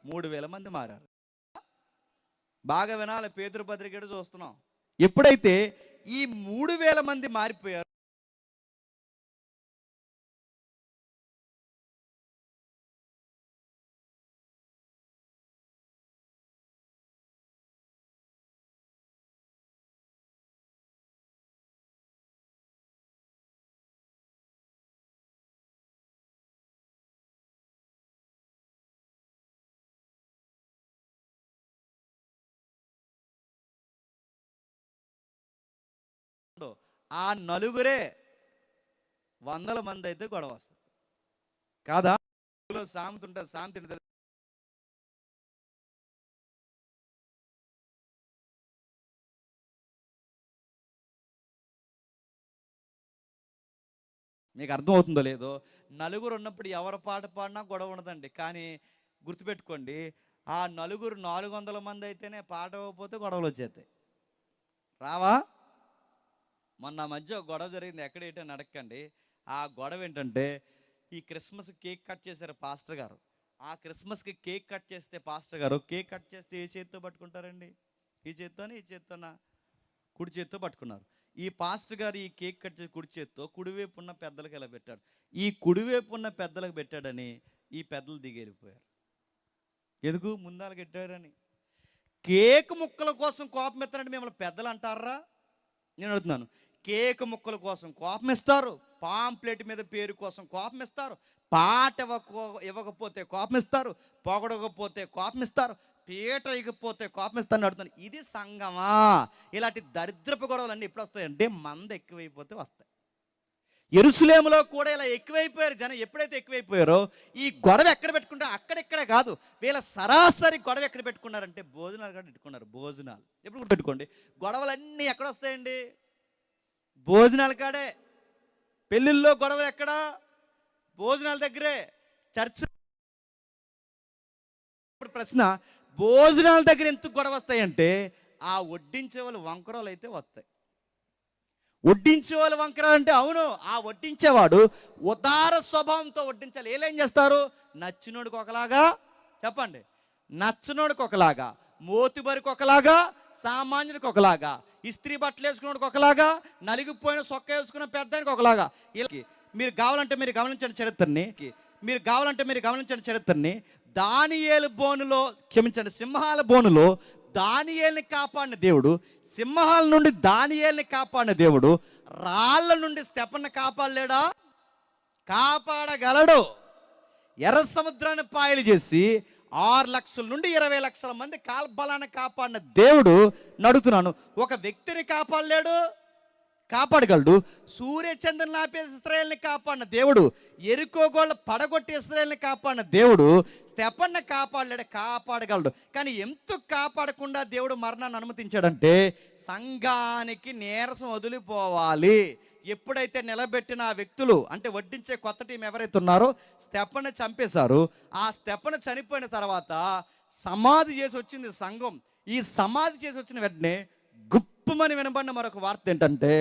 3000 మంది మారారు. బాగా వినాలి, పేతురు పత్రిక చూస్తున్నాం. ఎప్పుడైతే ఈ 3000 మంది మారిపోయారు, ఆ నలుగురే 100 మంది అయితే గొడవ వస్తుంది కాదా? సామెత ఉంటుంది, సామెత మీకు అర్థం అవుతుందో లేదో. నలుగురు ఉన్నప్పుడు ఎవరి పాట పాడినా గొడవ ఉండదండి. కానీ గుర్తుపెట్టుకోండి, ఆ నలుగురు 400 మంది అయితేనే పాట అవ్వకపోతే గొడవలు వచ్చేస్తాయి. రావా? మొన్న మధ్య గొడవ జరిగింది, ఎక్కడ ఏంటని అడగండి. ఆ గొడవ ఏంటంటే, ఈ క్రిస్మస్ కేక్ కట్ చేశారు పాస్టర్ గారు. ఆ క్రిస్మస్కి కేక్ కట్ చేస్తే పాస్టర్ గారు కేక్ కట్ చేస్తే ఏ చేతితో పట్టుకుంటారండి? ఈ చేత్తోనే, ఈ చేత్తోనా? కుడి చేత్తో పట్టుకున్నారు. ఈ పాస్టర్ గారు ఈ కేక్ కట్ చేసి కుడి చేత్తో కుడివైపు ఉన్న పెద్దలకు ఇలా పెట్టాడు. ఈ కుడివైపు ఉన్న పెద్దలకు పెట్టాడని ఈ పెద్దలు దిగేరిపోయారు. ఎందుకు? ముందాలు పెట్టాడని. కేక్ ముక్కల కోసం కోపం ఎత్తారంటే మిమ్మల్ని పెద్దలు అంటారా? నేను అడుగుతున్నాను. కేక్ ముక్కల కోసం కోపం ఇస్తారు, పాంప్లెట్ మీద పేరు కోసం కోపం ఇస్తారు, పాట ఇవ్వకపోతే కోపం ఇస్తారు, పొగడకపోతే కోపం ఇస్తారు, పీట ఇకపోతే కోపం ఇస్తాను అడుగుతాను. ఇది సంగమా? ఇలాంటి దరిద్రపు గొడవలన్నీ ఎప్పుడు వస్తాయంటే మంద ఎక్కువైపోతే వస్తాయి. యెరూషలేములో కూడా ఇలా ఎక్కువైపోయారు జనం. ఎప్పుడైతే ఎక్కువైపోయారో ఈ గొడవ ఎక్కడ పెట్టుకుంటారు? అక్కడెక్కడే కాదు, వీళ్ళ సరాసరి గొడవ ఎక్కడ పెట్టుకున్నారంటే భోజనాలు కూడా పెట్టుకున్నారు. భోజనాలు ఎప్పుడు పెట్టుకోండి, గొడవలన్నీ ఎక్కడ వస్తాయండి? భోజనాల కాడే. పెళ్ళిళ్ళలో గొడవలు ఎక్కడ? భోజనాల దగ్గరే. చర్చ్. ఇప్పుడు ప్రశ్న, భోజనాల దగ్గర ఎందుకు గొడవ వస్తాయంటే ఆ వడ్డించే వాళ్ళు వంకరాలు అయితే వస్తాయి. వడ్డించే వాళ్ళు వంకరాలు అంటే అవును, ఆ వడ్డించేవాడు ఉదార స్వభావంతో వడ్డించాలి. ఏం చేస్తారు? నచ్చినోడికి ఒకలాగా, చెప్పండి, నచ్చినోడికి ఒకలాగా, మోతుబరికి ఒకలాగా, సామాన్యుడికి ఒకలాగా, ఇస్త్రీ బట్టలు వేసుకున్నోడికి ఒకలాగా, నలిగిపోయిన సొక్క వేసుకున్న పెద్దానికి ఒకలాగా. మీరు గమనించండి చరిత్రని. దానియేలు బోనులో, క్షమించండి, సింహాల బోనులో దానియేలుని కాపాడిన దేవుడు, సింహాల నుండి దానియేలుని కాపాడిన దేవుడు రాళ్ళ నుండి స్తెఫనుని కాపాడలేడా? కాపాడగలడు. ఎర్ర సముద్రాన్ని పాయలు చేసి 6 లక్షల నుండి 20 లక్షల మంది కాల్బలాన్ని కాపాడిన దేవుడు నడుతున్నాను. ఒక వ్యక్తిని కాపాడలేడు? కాపాడగలడు. సూర్యచంద్రుని ఆపేసి ఇశ్రాయేలుని కాపాడిన దేవుడు, ఎరికో గోళ్ళ పడగొట్టి ఇశ్రాయేలుని కాపాడిన దేవుడు స్తెఫనుని కాపాడలేడు? కాపాడగలడు. కానీ ఎందుకు కాపాడకుండా దేవుడు మరణాన్ని అనుమతించాడంటే సంఘానికి నీరసం వదిలిపోవాలి. ఎప్పుడైతే నిలబెట్టిన ఆ వ్యక్తులు, అంటే వడ్డించే కొత్త టీం ఎవరైతే ఉన్నారో స్తెఫనుని చంపేశారు. ఆ స్తెఫను చనిపోయిన తర్వాత సమాధి చేసి వచ్చింది సంఘం. ఈ సమాధి చేసి వచ్చిన వెంటనే గుప్పుమని వినబడిన మరొక వార్త ఏంటంటే,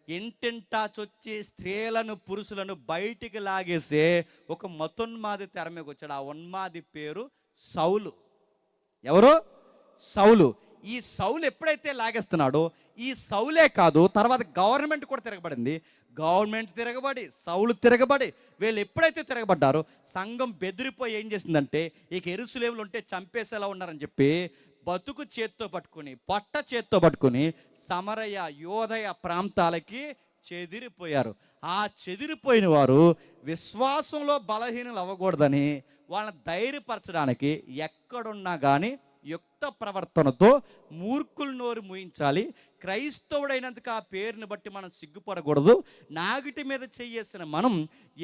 ఇంటింటా చొచ్చి స్త్రీలను పురుషులను బయటికి లాగేసే ఒక మతోన్మాది తెర మీదకి వచ్చాడు. ఆ ఉన్మాది పేరు సౌలు. ఎవరు? సౌలు. ఈ సౌలు ఎప్పుడైతే లాగేస్తున్నాడో, ఈ సౌలే కాదు, తర్వాత గవర్నమెంట్ కూడా తిరగబడింది. గవర్నమెంట్ తిరగబడి, సౌలు తిరగబడి, వీళ్ళు ఎప్పుడైతే తిరగబడ్డారో సంఘం బెదిరిపోయి ఏం చేసిందంటే, ఇక యెరూషలేములో ఉంటే చంపేసేలా ఉన్నారని చెప్పి బతుకు చేత్తో పట్టుకుని, పొట్ట చేత్తో పట్టుకుని సమరయ యోదయ ప్రాంతాలకి చెదిరిపోయారు. ఆ చెదిరిపోయిన వారు విశ్వాసంలో బలహీనులు అవ్వకూడదని వాళ్ళని ధైర్యపరచడానికి ఎక్కడున్నా కానీ యుక్త ప్రవర్తనతో మూర్ఖుల నోరు మూయించాలి. క్రైస్తవుడైనందుకు ఆ పేరుని బట్టి మనం సిగ్గుపడకూడదు. నాగిటి మీద చెయ్యేసిన మనం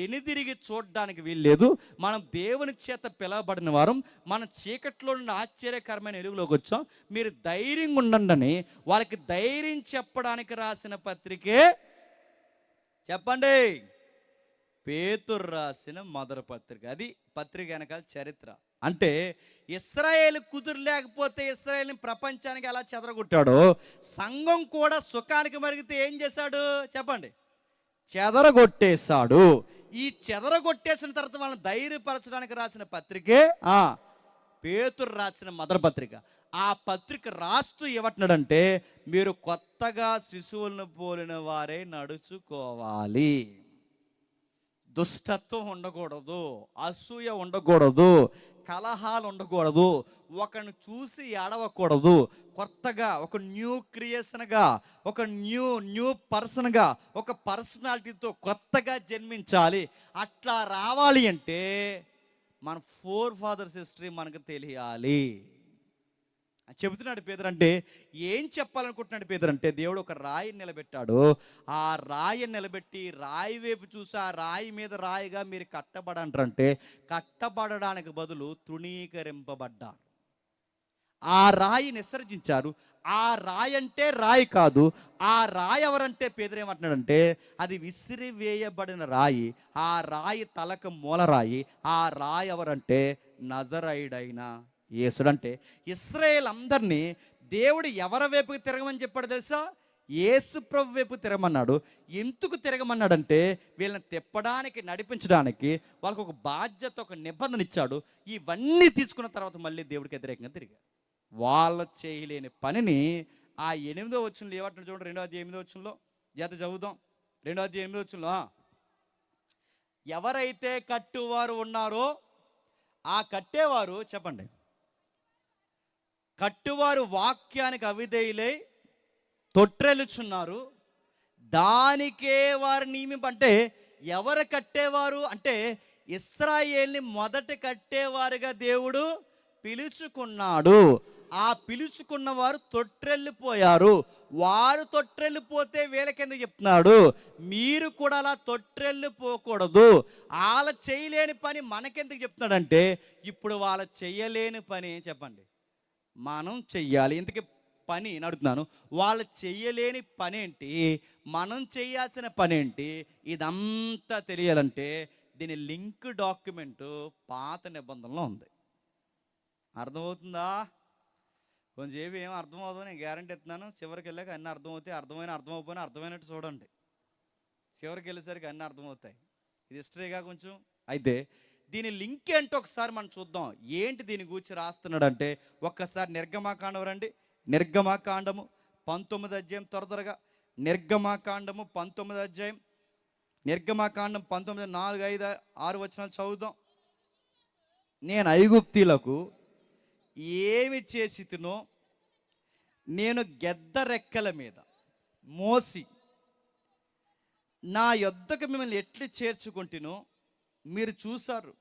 ఎనిదిరిగి చూడడానికి వీల్లేదు. మనం దేవుని చేత పిలవబడిన వారం. మనం చీకట్లో నుండి ఆశ్చర్యకరమైన వెలుగులోకి వచ్చాం. మీరు ధైర్యంగా ఉండండి. వాళ్ళకి ధైర్యం చెప్పడానికి రాసిన పత్రికే చెప్పండి, పేతురు రాసిన మొదటి పత్రిక. అది పత్రిక వెనకాల చరిత్ర. అంటే ఇశ్రాయేలు కుదురు లేకపోతే ఇశ్రాయేల్ని ప్రపంచానికి ఎలా చెదరగొట్టాడో, సంఘం కూడా సుఖానికి మరిగితే ఏం చేశాడు చెప్పండి? చెదరగొట్టేశాడు. ఈ చెదరగొట్టేసిన తర్వాత వాళ్ళని ధైర్యపరచడానికి రాసిన పత్రికే పేతురు రాసిన మొదటి పత్రిక. ఆ పత్రిక రాస్తూ ఏమంటున్నాడంటే, మీరు కొత్తగా శిశువులను పోలిన వారే నడుచుకోవాలి. దుష్టత్వం ఉండకూడదు, అసూయ ఉండకూడదు, కలహాలు ఉండకూడదు, ఒకరిని చూసి ఏడవకూడదు. కొత్తగా ఒక న్యూ క్రియేషన్గా, ఒక న్యూ పర్సన్గా, ఒక పర్సనాలిటీతో కొత్తగా జన్మించాలి. అట్లా రావాలి అంటే మన ఫోర్ ఫాదర్స్ హిస్టరీ మనకు తెలియాలి చెబుతున్నాడు పేతురు. అంటే ఏం చెప్పాలనుకుంటున్నాడు పేతురు అంటే, దేవుడు ఒక రాయిని నిలబెట్టాడు. ఆ రాయిని నిలబెట్టి రాయి వైపు చూసి ఆ రాయి మీద రాయిగా మీరు కట్టబడంటారంటే, కట్టబడడానికి బదులు తృణీకరింపబడ్డారు. ఆ రాయి విసర్జించారు. ఆ రాయి అంటే రాయి కాదు. ఆ రాయి ఎవరంటే పేతురు ఏమంటున్నాడంటే, అది విసిరివేయబడిన రాయి. ఆ రాయి తలకు మూలరాయి. ఆ రాయి ఎవరంటే నజరైడైన యేసుడు. అంటే ఇశ్రాయేల్ అందరినీ దేవుడు ఎవరి వైపుకి తిరగమని చెప్పాడు తెలుసా? యేసు ప్రభు వైపు తిరగమన్నాడు. ఎందుకు తిరగమన్నాడంటే, వీళ్ళని తిప్పడానికి, నడిపించడానికి వాళ్ళకు ఒక బాధ్యత, ఒక నిబంధన ఇచ్చాడు. ఇవన్నీ తీసుకున్న తర్వాత మళ్ళీ దేవుడికి వ్యతిరేకంగా తిరిగారు. వాళ్ళు చేయలేని పనిని ఆ 8వ వచనంలో ఏమంటున్నాడు చూడండి. 2వ అధ్యాయం 8వ వచనంలో జత చదువుదాం. 2వ అధ్యాయం 8వ వచనంలో, ఎవరైతే కట్టువారు ఉన్నారో ఆ కట్టేవారు చెప్పండి, కట్టువారు వాక్యానికి అవిధేయులై తొట్రెలుచున్నారు, దానికే వారు నియమింపంటే ఎవరు కట్టేవారు అంటే, ఇశ్రాయేల్ని మొదట కట్టేవారుగా దేవుడు పిలుచుకున్నాడు. ఆ పిలుచుకున్న వారు తొట్రెళ్ళిపోయారు. వారు తొట్రెళ్ళిపోతే వీళ్ళకెందుకు చెప్తున్నాడు? మీరు కూడా అలా తొట్రెళ్ళిపోకూడదు. వాళ్ళ చేయలేని పని మనకెందుకు చెప్తున్నాడంటే, ఇప్పుడు వాళ్ళ చేయలేని పని చెప్పండి మనం చెయ్యాలి. ఇంతకీ పని నడుతున్నాను, వాళ్ళు చెయ్యలేని పని ఏంటి, మనం చేయాల్సిన పని ఏంటి, ఇదంతా తెలియాలంటే దీని లింక్ డాక్యుమెంటు పాత నిబంధనలో ఉంది. అర్థమవుతుందా? కొంచెం ఏం అర్థమవుతుందో నేను గ్యారంటీ ఇస్తున్నాను. చివరికి వెళ్ళాక అన్నీ అర్థమవుతాయి. అర్థమైపోయినా అర్థమైనట్టు చూడండి. చివరికి వెళ్ళేసరికి అన్నీ అర్థమవుతాయి. ఇది హిస్టరీగా కొంచెం. అయితే దీని లింక్ ఏంటో ఒకసారి మనం చూద్దాం. ఏంటి దీని గురించి రాస్తున్నాడు అంటే, ఒక్కసారి నిర్గమాకాండం రండి. నిర్గమాకాండము 19వ అధ్యాయం, త్వరగా నిర్గమాకాండము 19వ అధ్యాయం, నిర్గమాకాండం 19, 4, 5, 6 వచనాలు చదువుదాం. నేను ఐగుప్తీలకు ఏమి చేసితునో నేను గెద్ద రెక్కల మీద మోసి నా యొద్దకు మిమ్మల్ని ఎట్లు చేర్చుకుంటునో మీరు చూశారు.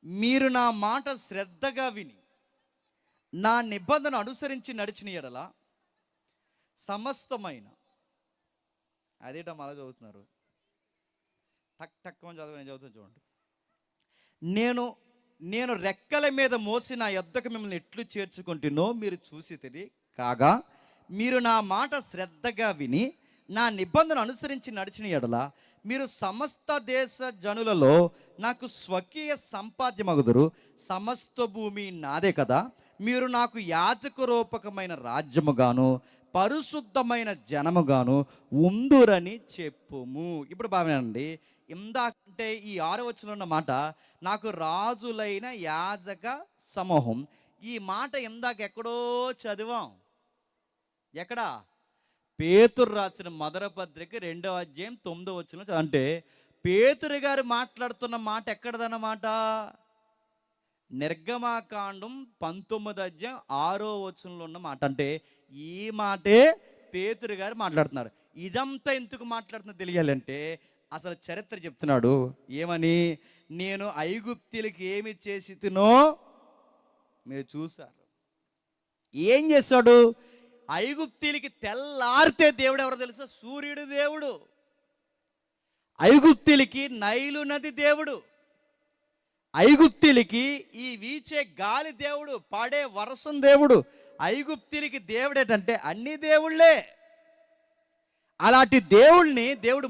మీరు నా మాట శ్రద్ధగా విని నా నిబంధన అనుసరించి నడిచిన ఎడల సమస్తమైన, అదేట మళ్ళీ చదువుతున్నారు, టక్ టక్ చదువు, నేను చదువుతాను చూడండి. నేను రెక్కల మీద మోసి నా యొద్దకు మిమ్మల్ని ఎట్లు చేర్చుకుంటున్నో మీరు చూసి తిరిగి కాగా, మీరు నా మాట శ్రద్ధగా విని నా నిబంధన అనుసరించి నడిచిన ఎడల మీరు సమస్త దేశ జనులలో నాకు స్వకీయ సంపాద్యమగుదురు. సమస్త భూమి నాదే కదా. మీరు నాకు యాజక రూపకమైన రాజ్యముగాను పరిశుద్ధమైన జనముగాను ఉందురని చెప్పుము. ఇప్పుడు బాగానండి, ఇందాకంటే ఈ 6వ వచనంలో ఉన్న మాట నాకు రాజులైన యాజక సమూహం. ఈ మాట ఇందాక ఎక్కడో చదివాం. ఎక్కడా? పేతురు రాసిన మొదటి పత్రిక 2వ అధ్యాయం 9వ వచనం. అంటే పేతురు గారు మాట్లాడుతున్న మాట ఎక్కడదన్నమాట? నిర్గమాకాండం 19వ అధ్యాయం 6వ వచనంలో ఉన్న మాట. అంటే ఈ మాటే పేతురు గారు మాట్లాడుతున్నారు. ఇదంతా ఎందుకు మాట్లాడుతున్నా తెలియాలంటే అసలు చరిత్ర చెప్తున్నాడు. ఏమని? నేను ఐగుప్తీయులకి ఏమి చేసి తినో మీరు చూశారు. ఏం చేశాడు? ఐగుప్తీయులకి తెల్లారితే దేవుడు ఎవరో తెలుసా? సూర్యుడు దేవుడు. ఐగుప్తీయులకి నైలు నది దేవుడు. ఐగుప్తీయులకి ఈ వీచే గాలి దేవుడు, పాడే వర్షం దేవుడు. ఐగుప్తీయులకి దేవుడు ఏంటంటే అన్ని దేవుళ్ళే. అలాంటి దేవుళ్ళని దేవుడు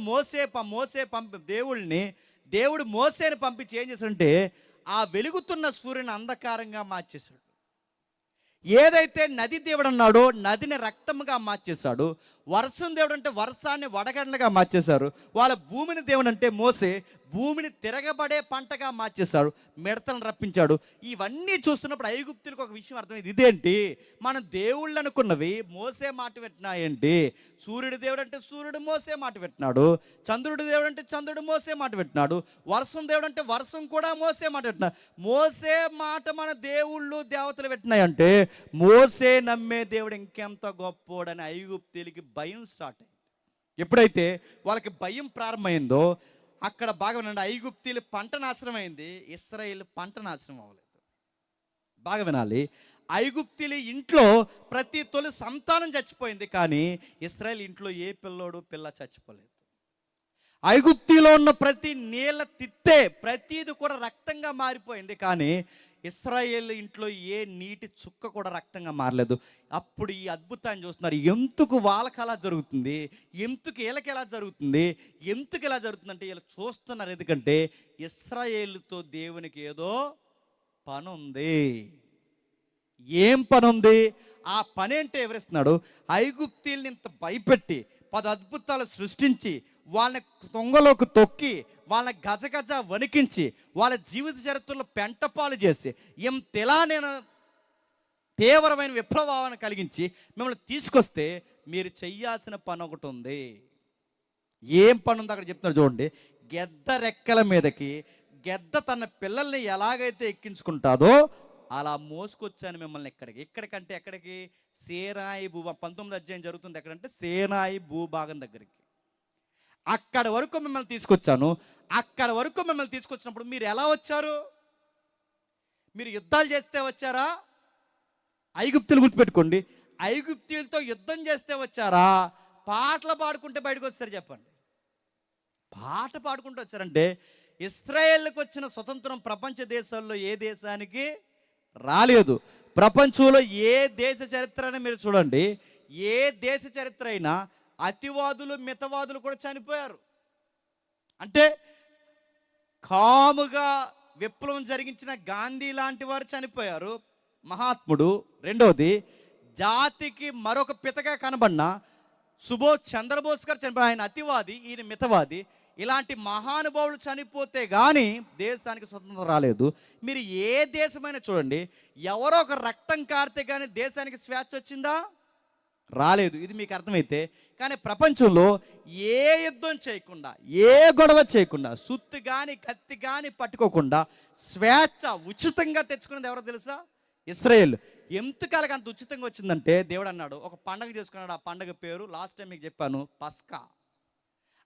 దేవుడు మోసేని పంపించి ఏం చేశాడంటే ఆ వెలుగుతున్న సూర్యుని అంధకారంగా మార్చేశాడు. ఏదైతే నది దేవుడు అన్నాడో నదిని రక్తముగా మార్చేశాడు. వర్షం దేవుడు అంటే వర్షాన్ని వడగండ్లగా మార్చేశారు. వాళ్ళ భూమిని దేవుడు అంటే మోసే భూమిని తిరగబడే పంటగా మార్చేశాడు. మిడతలను రప్పించాడు. ఇవన్నీ చూస్తున్నప్పుడు ఐగుప్తులకు ఒక విషయం అర్థమైంది. ఇదేంటి, మనం దేవుళ్ళు అనుకున్నవి మోసే మాట పెట్టినాయేంటి? సూర్యుడు దేవుడు అంటే సూర్యుడు మోసే మాట పెట్టినాడు. చంద్రుడు దేవుడు అంటే చంద్రుడు మోసే మాట పెట్టినాడు. వర్షం దేవుడు అంటే వర్షం కూడా మోసే మాట పెట్టినాడు. మోసే మాట మన దేవుళ్ళు దేవతలు పెట్టినాయంటే మోసే నమ్మే దేవుడు ఇంకెంత గొప్పోడని ఐగుప్తులకి భయం స్టార్ట్ అయింది. ఎప్పుడైతే వాళ్ళకి భయం ప్రారంభమైందో అక్కడ బాగా వినండి, ఐగుప్తీయులు పంట నాశనం అయింది, ఇశ్రాయేలు పంట నాశనం అవ్వలేదు. బాగా వినాలి, ఐగుప్తీయులు ఇంట్లో ప్రతి తొలి సంతానం చచ్చిపోయింది, కానీ ఇశ్రాయేల్ ఇంట్లో ఏ పిల్ల చచ్చిపోలేదు. ఐగుప్తీలో ఉన్న ప్రతి నీళ్ళ తిత్తే ప్రతిది కూడా రక్తంగా మారిపోయింది, కానీ ఇశ్రాయేల్ ఇంట్లో ఏ నీటి చుక్క కూడా రక్తంగా మారలేదు. అప్పుడు ఈ అద్భుతాన్ని చూస్తున్నారు. ఎందుకు వాళ్ళకి అలా జరుగుతుంది, ఎందుకు వీళ్ళకి ఎలా జరుగుతుంది, ఎందుకు ఎలా జరుగుతుందంటే వీళ్ళు చూస్తున్నారు. ఎందుకంటే ఇశ్రాయేలుతో దేవునికి ఏదో పని ఉంది. ఏం పని ఉంది? ఆ పని ఏంటో వివరిస్తున్నాడు. ఐగుప్తీయుల్ని ఇంత భయపెట్టి 10 అద్భుతాలు సృష్టించి వాళ్ళని తొంగలోకి తొక్కి వాళ్ళని గజగజ వణికించి వాళ్ళ జీవిత చరిత్రలో పెంటపాలు చేసి ఇంతలా నేను తీవ్రమైన విప్లవాన్ని కలిగించి మిమ్మల్ని తీసుకొస్తే మీరు చెయ్యాల్సిన పని ఒకటి ఉంది. ఏం పని ఉంది అక్కడ చెప్తున్నారు చూడండి. గెద్ద రెక్కల మీదకి గెద్ద తన పిల్లల్ని ఎలాగైతే ఎక్కించుకుంటాదో అలా మోసుకొచ్చాను మిమ్మల్ని ఎక్కడికంటే ఎక్కడికి? సేనాయి భూభాగం. 19వ అధ్యాయం జరుగుతుంది ఎక్కడంటే సేనాయి భూభాగం దగ్గరికి. అక్కడ వరకు మిమ్మల్ని తీసుకొచ్చాను. అక్కడ వరకు మిమ్మల్ని తీసుకొచ్చినప్పుడు మీరు ఎలా వచ్చారు? మీరు యుద్ధాలు చేస్తే వచ్చారా? ఐగుప్తులు గుర్తుపెట్టుకోండి, ఐగుప్తులతో యుద్ధం చేస్తే వచ్చారా? పాటలు పాడుకుంటే బయటకు వచ్చారు? చెప్పండి. పాట పాడుకుంటూ వచ్చారంటే ఇశ్రాయేలుకి వచ్చిన స్వతంత్రం ప్రపంచ దేశాల్లో ఏ దేశానికి రాలేదు. ప్రపంచంలో ఏ దేశ చరిత్ర అయినా మీరు చూడండి, ఏ దేశ చరిత్ర అయినా అతివాదులు మితవాదులు కూడా చనిపోయారు. అంటే కాముగా విప్లవం జరిగించిన గాంధీ లాంటి వారు చనిపోయారు, మహాత్ముడు. రెండవది, జాతికి మరొక పితగా కనబడిన సుభాష్ చంద్రబోస్ గారు చనిపోయారు. ఆయన అతివాది, ఈయన మితవాది. ఇలాంటి మహానుభావులు చనిపోతే కానీ దేశానికి స్వతంత్రం రాలేదు. మీరు ఏ దేశమైనా చూడండి, ఎవరో ఒక రక్తం కారితే కానీ దేశానికి స్వేచ్ఛ వచ్చిందా? రాలేదు. ఇది మీకు అర్థమైతే. కానీ ప్రపంచంలో ఏ యుద్ధం చేయకుండా, ఏ గొడవ చేయకుండా, సుత్తి కానీ కత్తి కానీ పట్టుకోకుండా స్వేచ్ఛ ఉచితంగా తెచ్చుకున్నది ఎవరో తెలుసా? ఇశ్రాయేల్. ఎంతకాలకి అంత ఉచితంగా వచ్చిందంటే దేవుడు అన్నాడు ఒక పండగ చేసుకున్నాడు. ఆ పండగ పేరు లాస్ట్ టైం మీకు చెప్పాను, పస్కా.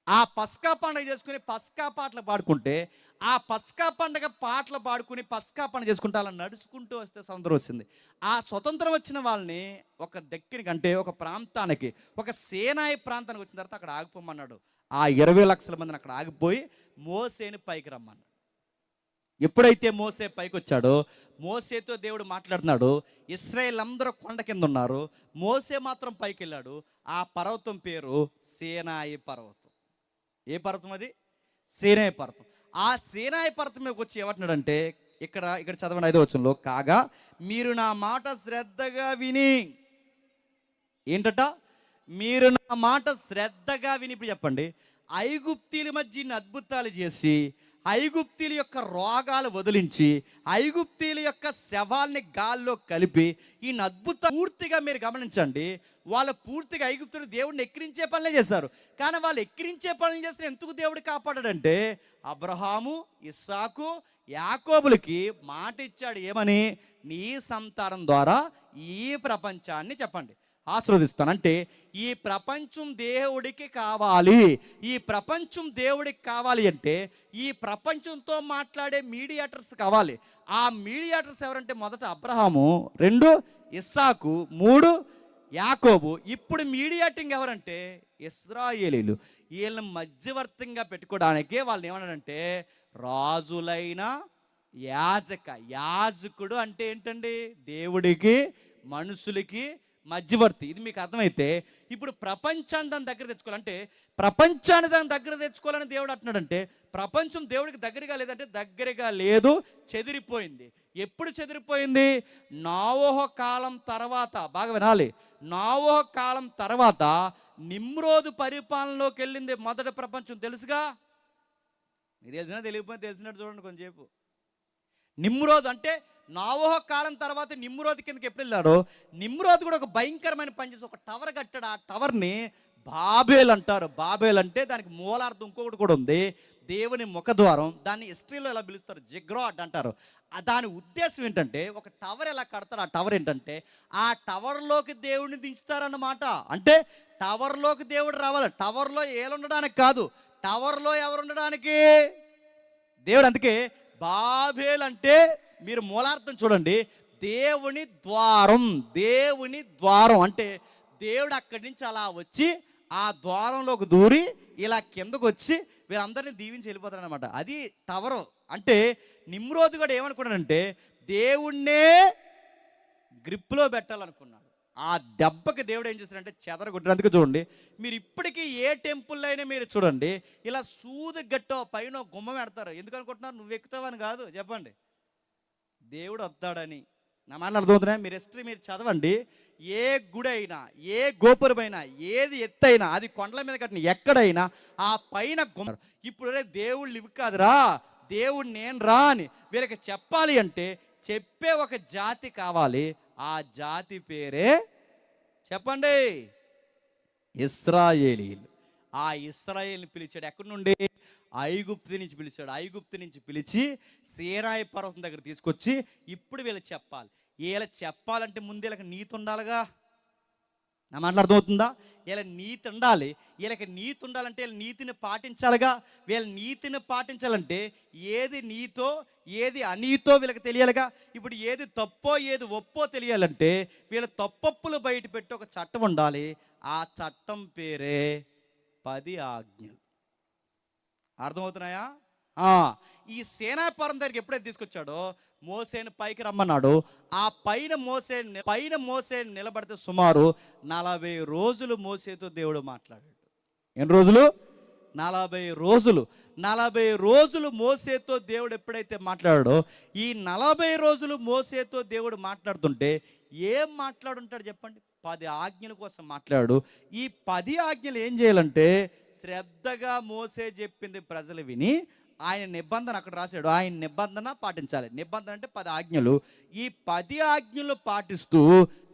ఆ పస్కా పండుగ చేసుకుని పస్కా పాటలు పాడుకుంటే, ఆ పస్కా పండుగ పాటలు పాడుకుని పస్కా పండుగ చేసుకుంటే అలా నడుచుకుంటూ వస్తే స్వతంత్రం వచ్చింది. ఆ స్వతంత్రం వచ్చిన వాళ్ళని ఒక దగ్గరికి, అంటే ఒక ప్రాంతానికి, ఒక సేనాయి ప్రాంతానికి వచ్చిన తర్వాత అక్కడ ఆగిపోమన్నాడు. ఆ 20 లక్షల మందిని అక్కడ ఆగిపోయి మోసేని పైకి రమ్మన్నాడు. ఎప్పుడైతే మోసే పైకి వచ్చాడో మోసేతో దేవుడు మాట్లాడుతున్నాడు. ఇశ్రాయేల్ అందరూ కొండ కింద ఉన్నారు. మోసే మాత్రం పైకి వెళ్ళాడు. ఆ పర్వతం పేరు సీనాయి పర్వతం. ఏ పర్వతం అది? సీనాయి పర్వతం. ఆ సీనాయి పర్వతం మీదకి వచ్చి ఏమంటున్నాడంటే, ఇక్కడ ఇక్కడ చదవండి 5వ వచనంలో, కాగా మీరు నా మాట శ్రద్ధగా విని, ఏంటట? మీరు నా మాట శ్రద్ధగా విని, ఇప్పుడు చెప్పండి, ఐగుప్తీల మధ్య ఇన్ని అద్భుతాలు చేసి, ఐగుప్తీల యొక్క రోగాలు వదిలించి, ఐగుప్తీల యొక్క శవాల్ని గాల్లో కలిపి, ఈ అద్భుతం పూర్తిగా మీరు గమనించండి. వాళ్ళు పూర్తిగా ఐగుప్తులు దేవుడిని ఎక్కిరించే పనులే చేశారు. కానీ వాళ్ళు ఎక్కిరించే పనులు చేస్తే ఎందుకు దేవుడు కాపాడాడంటే, అబ్రహాము, ఇస్సాకు, యాకోబులకి మాట ఇచ్చాడు. ఏమని? నీ సంతానం ద్వారా ఈ ప్రపంచాన్ని చెప్పండి ఆశీర్వదిస్తాను. అంటే ఈ ప్రపంచం దేవుడికి కావాలి. ఈ ప్రపంచం దేవుడికి కావాలి అంటే ఈ ప్రపంచంతో మాట్లాడే మీడియేటర్స్ కావాలి. ఆ మీడియేటర్స్ ఎవరంటే, మొదట అబ్రహాము, 2 ఇస్సాకు, 3 యాకోబు. ఇప్పుడు మీడియేటింగ్ ఎవరంటే ఇశ్రాయేలీలు. వీళ్ళని మధ్యవర్తంగా పెట్టుకోవడానికే వాళ్ళని ఏమన్నాడంటే రాజులైన యాజకుడు అంటే ఏంటండి? దేవుడికి మనుషులకి మధ్యవర్తి. ఇది మీకు అర్థమైతే ఇప్పుడు ప్రపంచాన్ని దాని దగ్గర తెచ్చుకోవాలంటే, ప్రపంచాన్ని దాని దగ్గర తెచ్చుకోవాలని దేవుడు అంటున్నాడంటే, ప్రపంచం దేవుడికి దగ్గరగా లేదంటే దగ్గరగా లేదు, చెదిరిపోయింది. ఎప్పుడు చెదిరిపోయింది? నోవహు కాలం తర్వాత. బాగా వినాలి. నోవహు కాలం తర్వాత నిమ్రోదు పరిపాలనలోకి వెళ్ళింది మొదటి ప్రపంచం. తెలుసుగా? ఇది తెలిసినా తెలియకపోతే తెలిసినట్టు చూడండి కొంచెంసేపు. నిమ్రోదు అంటే నోవహు కాలం తర్వాత నిమ్రోదు కిందకి ఎప్పుడు వెళ్ళాడో, నిమ్రోదు కూడా ఒక భయంకరమైన పని చేసి ఒక టవర్ కట్టాడు. ఆ టవర్ని బాబేల్ అంటారు. బాబేల్ అంటే దానికి మూలార్థం ఇంకొకటి కూడా ఉంది, దేవుని ముఖద్వారం. దాన్ని హిస్టరీలో ఎలా పిలుస్తారు? జిగ్రాడ్ అంటారు. దాని ఉద్దేశం ఏంటంటే, ఒక టవర్ ఎలా కడతారు? ఆ టవర్ ఏంటంటే ఆ టవర్లోకి దేవుడిని దించుతారన్నమాట. అంటే టవర్లోకి దేవుడు రావాలి. టవర్లో ఏలు ఉండడానికి కాదు, టవర్లో ఎవరు ఉండడానికి? దేవుడు. అందుకే బాబేల్ అంటే మీరు మూలార్థం చూడండి, దేవుని ద్వారం. దేవుని ద్వారం అంటే దేవుడు అక్కడి నుంచి అలా వచ్చి ఆ ద్వారంలోకి దూరి ఇలా కిందకు వచ్చి వీళ్ళందరినీ దీవించి వెళ్ళిపోతారు అనమాట. అది టవరు. అంటే నిమ్రోదు కూడా ఏమనుకున్నాడంటే దేవుణ్ణే గ్రిప్లో పెట్టాలనుకున్నాడు. ఆ దెబ్బకి దేవుడు ఏం చేస్తాడంటే చెదరగొట్టాడు. అందుకే చూడండి, మీరు ఇప్పటికీ ఏ టెంపుల్లో అయినా మీరు చూడండి, ఇలా సూది గట్టో పైన గుమ్మం పెడతారు. ఎందుకు అనుకుంటున్నారు? నువ్వు ఎక్కుతావని కాదు, చెప్పండి, దేవుడు వస్తాడని. నా మాటలు అర్థమవుతున్నాయి? మీరు హిస్టరీ మీరు చదవండి. ఏ గుడి అయినా, ఏ గోపురమైనా, ఏది ఎత్తైనా, అది కొండల మీద కట్టిన ఎక్కడైనా ఆ పైన గుమ్మ. ఇప్పుడు దేవుళ్ళు ఇవి కాదురా, దేవుడు నేను రా అని వీళ్ళకి చెప్పాలి అంటే చెప్పే ఒక జాతి కావాలి. ఆ జాతి పేరే చెప్పండి, ఇశ్రాయేలీయులు. ఆ ఇశ్రాయేలుని పిలిచాడు. ఎక్కడి నుండి? ఐగుప్తు నుంచి పిలిచాడు. ఐగుప్తు నుంచి పిలిచి సీనాయి పర్వతం దగ్గర తీసుకొచ్చి ఇప్పుడు వీళ్ళకి చెప్పాలి. వీళ్ళకి చెప్పాలంటే ముందు వీళ్ళకి నీతి ఉండాలిగా. నా మాటలు అర్థమవుతుందా? వీళ్ళ నీతి ఉండాలి. వీళ్ళకి నీతి ఉండాలంటే వీళ్ళ నీతిని పాటించాలిగా. వీళ్ళ నీతిని పాటించాలంటే ఏది నీతో ఏది అనీతో వీళ్ళకి తెలియాలిగా. ఇప్పుడు ఏది తప్పో ఏది ఒప్పో తెలియాలంటే వీళ్ళ తప్పప్పులు బయట పెట్టి ఒక చట్టం ఉండాలి. ఆ చట్టం పేరే 10 ఆజ్ఞలు. అర్థమవుతున్నాయా? ఈ సేనాపురం దగ్గరికి ఎప్పుడైతే తీసుకొచ్చాడో మోసేని పైకి రమ్మన్నాడు. ఆ పైన మోసే నిలబడితే సుమారు 40 రోజులు మోసేతో దేవుడు మాట్లాడాడు. ఎన్ని రోజులు? 40 రోజులు. 40 రోజులు మోసేతో దేవుడు ఎప్పుడైతే మాట్లాడాడో, ఈ 40 రోజులు మోసేతో దేవుడు మాట్లాడుతుంటే ఏం మాట్లాడుంటాడు చెప్పండి? 10 ఆజ్ఞల కోసం మాట్లాడు. ఈ 10 ఆజ్ఞలు ఏం చేయాలంటే శ్రద్ధగా మోసే చెప్పింది ప్రజలు విని, ఆయన నిబంధన అక్కడ రాశాడు, ఆయన నిబంధన పాటించాలి. నిబంధన అంటే 10 ఆజ్ఞలు. ఈ 10 ఆజ్ఞలు పాటిస్తూ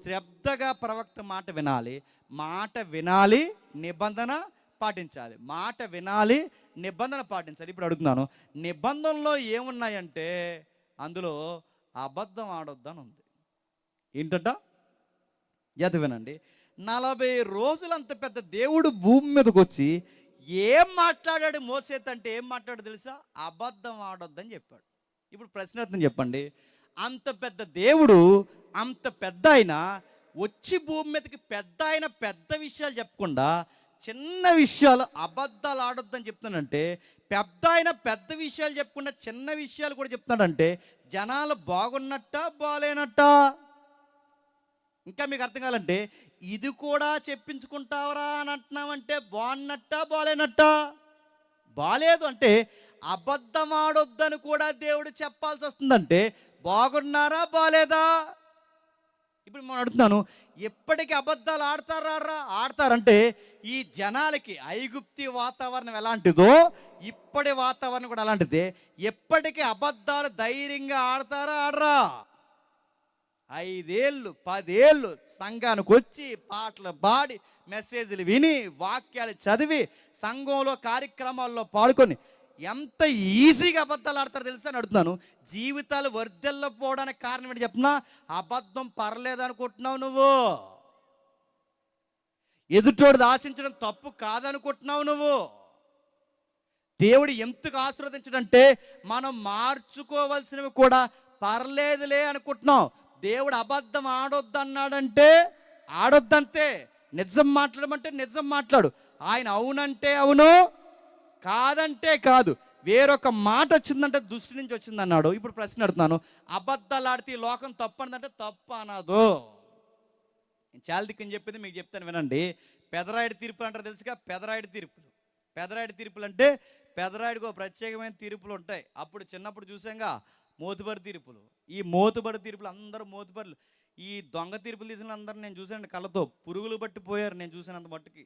శ్రద్ధగా ప్రవక్త మాట వినాలి. మాట వినాలి, నిబంధన పాటించాలి. మాట వినాలి, నిబంధన పాటించాలి. ఇప్పుడు అడుగుతున్నాను, నిబంధనలో ఏమున్నాయంటే అందులో అబద్ధం ఆడొద్దని ఉంది. ఏంటంట? జత వినండి. 40 రోజులు అంత పెద్ద దేవుడు భూమి మీదకి వచ్చి ఏం మాట్లాడాడు మోసేతో అంటే ఏం మాట్లాడు తెలుసా? అబద్ధం ఆడొద్దని చెప్పాడు. ఇప్పుడు ప్రశ్నార్థం చెప్పండి, అంత పెద్ద దేవుడు, అంత పెద్ద ఆయన వచ్చి భూమి మీదకి పెద్ద ఆయన పెద్ద విషయాలు చెప్పకుండా చిన్న విషయాలు అబద్ధాలు ఆడొద్దని చెప్తున్నానంటే, పెద్ద విషయాలు చెప్పకుండా చిన్న విషయాలు కూడా చెప్తున్నాడంటే జనాలు బాగున్నట్టా బాలేనట్టా? ఇంకా మీకు అర్థం కావాలంటే, ఇది కూడా చెప్పించుకుంటావరా అని అంటున్నామంటే బాగున్నట్టా బాలేనట్టా? బాలేదు అంటే అబద్ధం ఆడొద్దని కూడా దేవుడు చెప్పాల్సి వస్తుందంటే బాగున్నారా బాలేదా? ఇప్పుడు నేను అడుగుతున్నాను, ఎప్పటికీ అబద్ధాలు ఆడతారంటే ఈ జనాలకి ఐగుప్తి వాతావరణం ఎలాంటిదో ఇప్పటి వాతావరణం కూడా అలాంటిదే. ఎప్పటికీ అబద్ధాలు ధైర్యంగా ఆడరా? 5 ఏళ్ళు 10 ఏళ్ళు సంఘానికి వచ్చి పాటలు పాడి మెసేజ్లు విని వాక్యాలు చదివి సంఘంలో కార్యక్రమాల్లో పాడుకొని ఎంత ఈజీగా అబద్ధాలు ఆడతారో తెలుసా అని అడుగుతున్నాను. జీవితాలు వర్ధిల్లపోవడానికి కారణం ఏంటి చెప్తున్నా? అబద్ధం పర్లేదు అనుకుంటున్నావు నువ్వు. ఎదుటోడిది ఆశించడం తప్పు కాదనుకుంటున్నావు నువ్వు. దేవుడు ఎందుకు ఆశీర్వదించడంటే మనం మార్చుకోవాల్సినవి కూడా పర్లేదులే అనుకుంటున్నాం. దేవుడు అబద్ధం ఆడొద్దన్నాడంటే ఆడొద్దంతే. నిజం మాట్లాడమంటే నిజం మాట్లాడు. ఆయన అవునంటే అవును, కాదంటే కాదు. వేరొక మాట వచ్చిందంటే దృష్టి నుంచి వచ్చింది అన్నాడు. ఇప్పుడు ప్రశ్న అడుగుతున్నాను, అబద్ధాలు ఆడితే ఈ లోకం తప్పు అన్నదంటే తప్పు అనదు. నేను చాలా దిక్కుని చెప్పింది మీకు చెప్తాను వినండి. పెదరాయుడు తీర్పులు అంటారు తెలుసుగా? పెదరాయుడు తీర్పులు అంటే పెదరాయుడికి ఒక ప్రత్యేకమైన తీర్పులు ఉంటాయి. అప్పుడు చిన్నప్పుడు చూసాంగా మోతుబరి తీర్పులు. ఈ మోతుబరి తీర్పులు అందరూ మోతుబరులు. ఈ దొంగ తీర్పులు తీసిన అందరూ నేను చూసాను కళ్ళతో పురుగులు బట్టి పోయారు. నేను చూసినంత మట్టుకి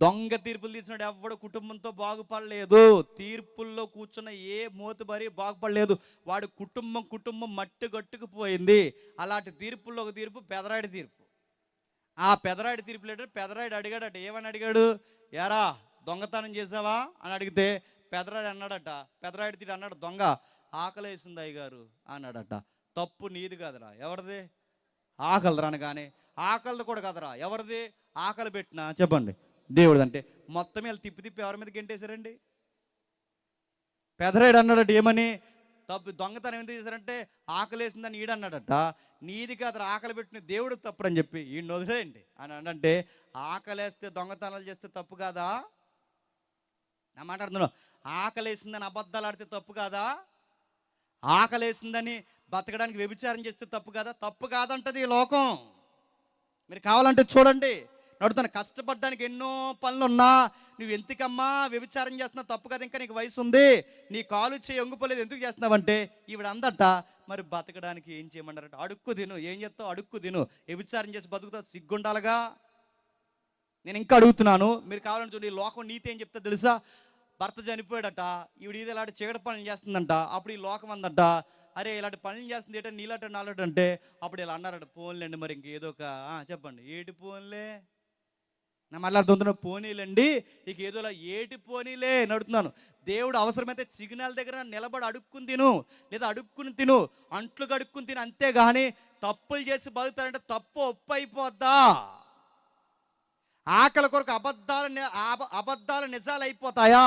దొంగ తీర్పులు తీసినాడు ఎవడు కుటుంబంతో బాగుపడలేదు. తీర్పుల్లో కూర్చున్న ఏ మోతుబరి బాగుపడలేదు. వాడు కుటుంబం మట్టి గట్టుకుపోయింది. అలాంటి తీర్పుల్లో ఒక తీర్పు పెదరాయుడు తీర్పు. ఆ పెదరాయుడు తీర్పులు ఏంటంటే, పెదరాయుడు అడిగాడట. ఏమని అడిగాడు? యారా దొంగతనం చేసావా అని అడిగితే పెదరాయుడు అన్నాడు, దొంగ ఆకలేసింది అయ్యగారు అన్నాడట. తప్పు నీది కాదురా, ఎవరిది? ఆకలిరా అనగానే ఆకలిది కూడా కదరా, ఎవరిది? ఆకలి పెట్టినా చెప్పండి, దేవుడు. అంటే మొత్తం వీళ్ళు తిప్పి ఎవరి మీద గెంటేశారండి? పెదరాయుడు అన్నాడట ఏమని? తప్పు దొంగతనం ఎందుకు చేశారంటే ఆకలేసిందని ఈడన్నాడట. నీది కాదురా, ఆకలి పెట్టిన దేవుడు తప్పుడు అని చెప్పి ఈయన వదిలేయండి అని అంటే, ఆకలేస్తే దొంగతనాలు చేస్తే తప్పు కాదా? నా మాట్లాడుతున్నాను. ఆకలేసిందని అబద్ధాలు ఆడితే తప్పు కాదా? ఆకలేసిందని బతకడానికి వ్యభిచారం చేస్తే తప్పు కాదా? తప్పు కాదంటది ఈ లోకం. మీరు కావాలంటే చూడండి. నడుతాను, కష్టపడడానికి ఎన్నో పనులున్నా నువ్వు ఎందుకమ్మా వ్యభిచారం చేస్తున్నావు? తప్పు కదా, ఇంకా నీకు వయసు ఉంది, నీ కాలు చేయి ఒంగిపోలేదు, ఎందుకు చేస్తున్నావంటే ఈవిడ అందట మరి బతకడానికి ఏం చేయమన్నారట? అడుక్కు తిను. ఏం చేస్తావు? అడుక్కు తిను. వ్యభిచారం చేసి బతుకుతావు, సిగ్గుండాలిగా. నేను ఇంకా అడుగుతున్నాను, మీరు కావాలని చూడండి. ఈ లోకం నీతి ఏం చెప్తా తెలుసా? భర్త చనిపోయాడట, ఈవిడ ఇది ఇలాంటి చీకటి పనులు చేస్తుందంట. అప్పుడు ఈ లోకం అందట, అరే ఇలాంటి పనులు చేస్తుంది ఏంటంటే నీలాట నాలట అంటే, అప్పుడు ఇలా అన్నారట, పోన్లేండి మరి ఇంకేదో ఒక చెప్పండి. ఏటి పోన్లే? నా మళ్ళీ అర్థమవుతున్నా, పోనీలండి ఇక ఏదోలా ఏటి పోనీలే నడుతున్నాను. దేవుడు అవసరమైతే సిగ్నల్ దగ్గర నిలబడి అడుక్కుని తిను, లేదా అడుక్కుని తిను, అంట్లు కడుక్కుని తిను, అంతేగాని తప్పులు చేసి బతుకుతారంటే తప్పు ఒప్పు అయిపోద్దా? ఆకలి కొరకు అబద్ధాలు నిజాలు అయిపోతాయా?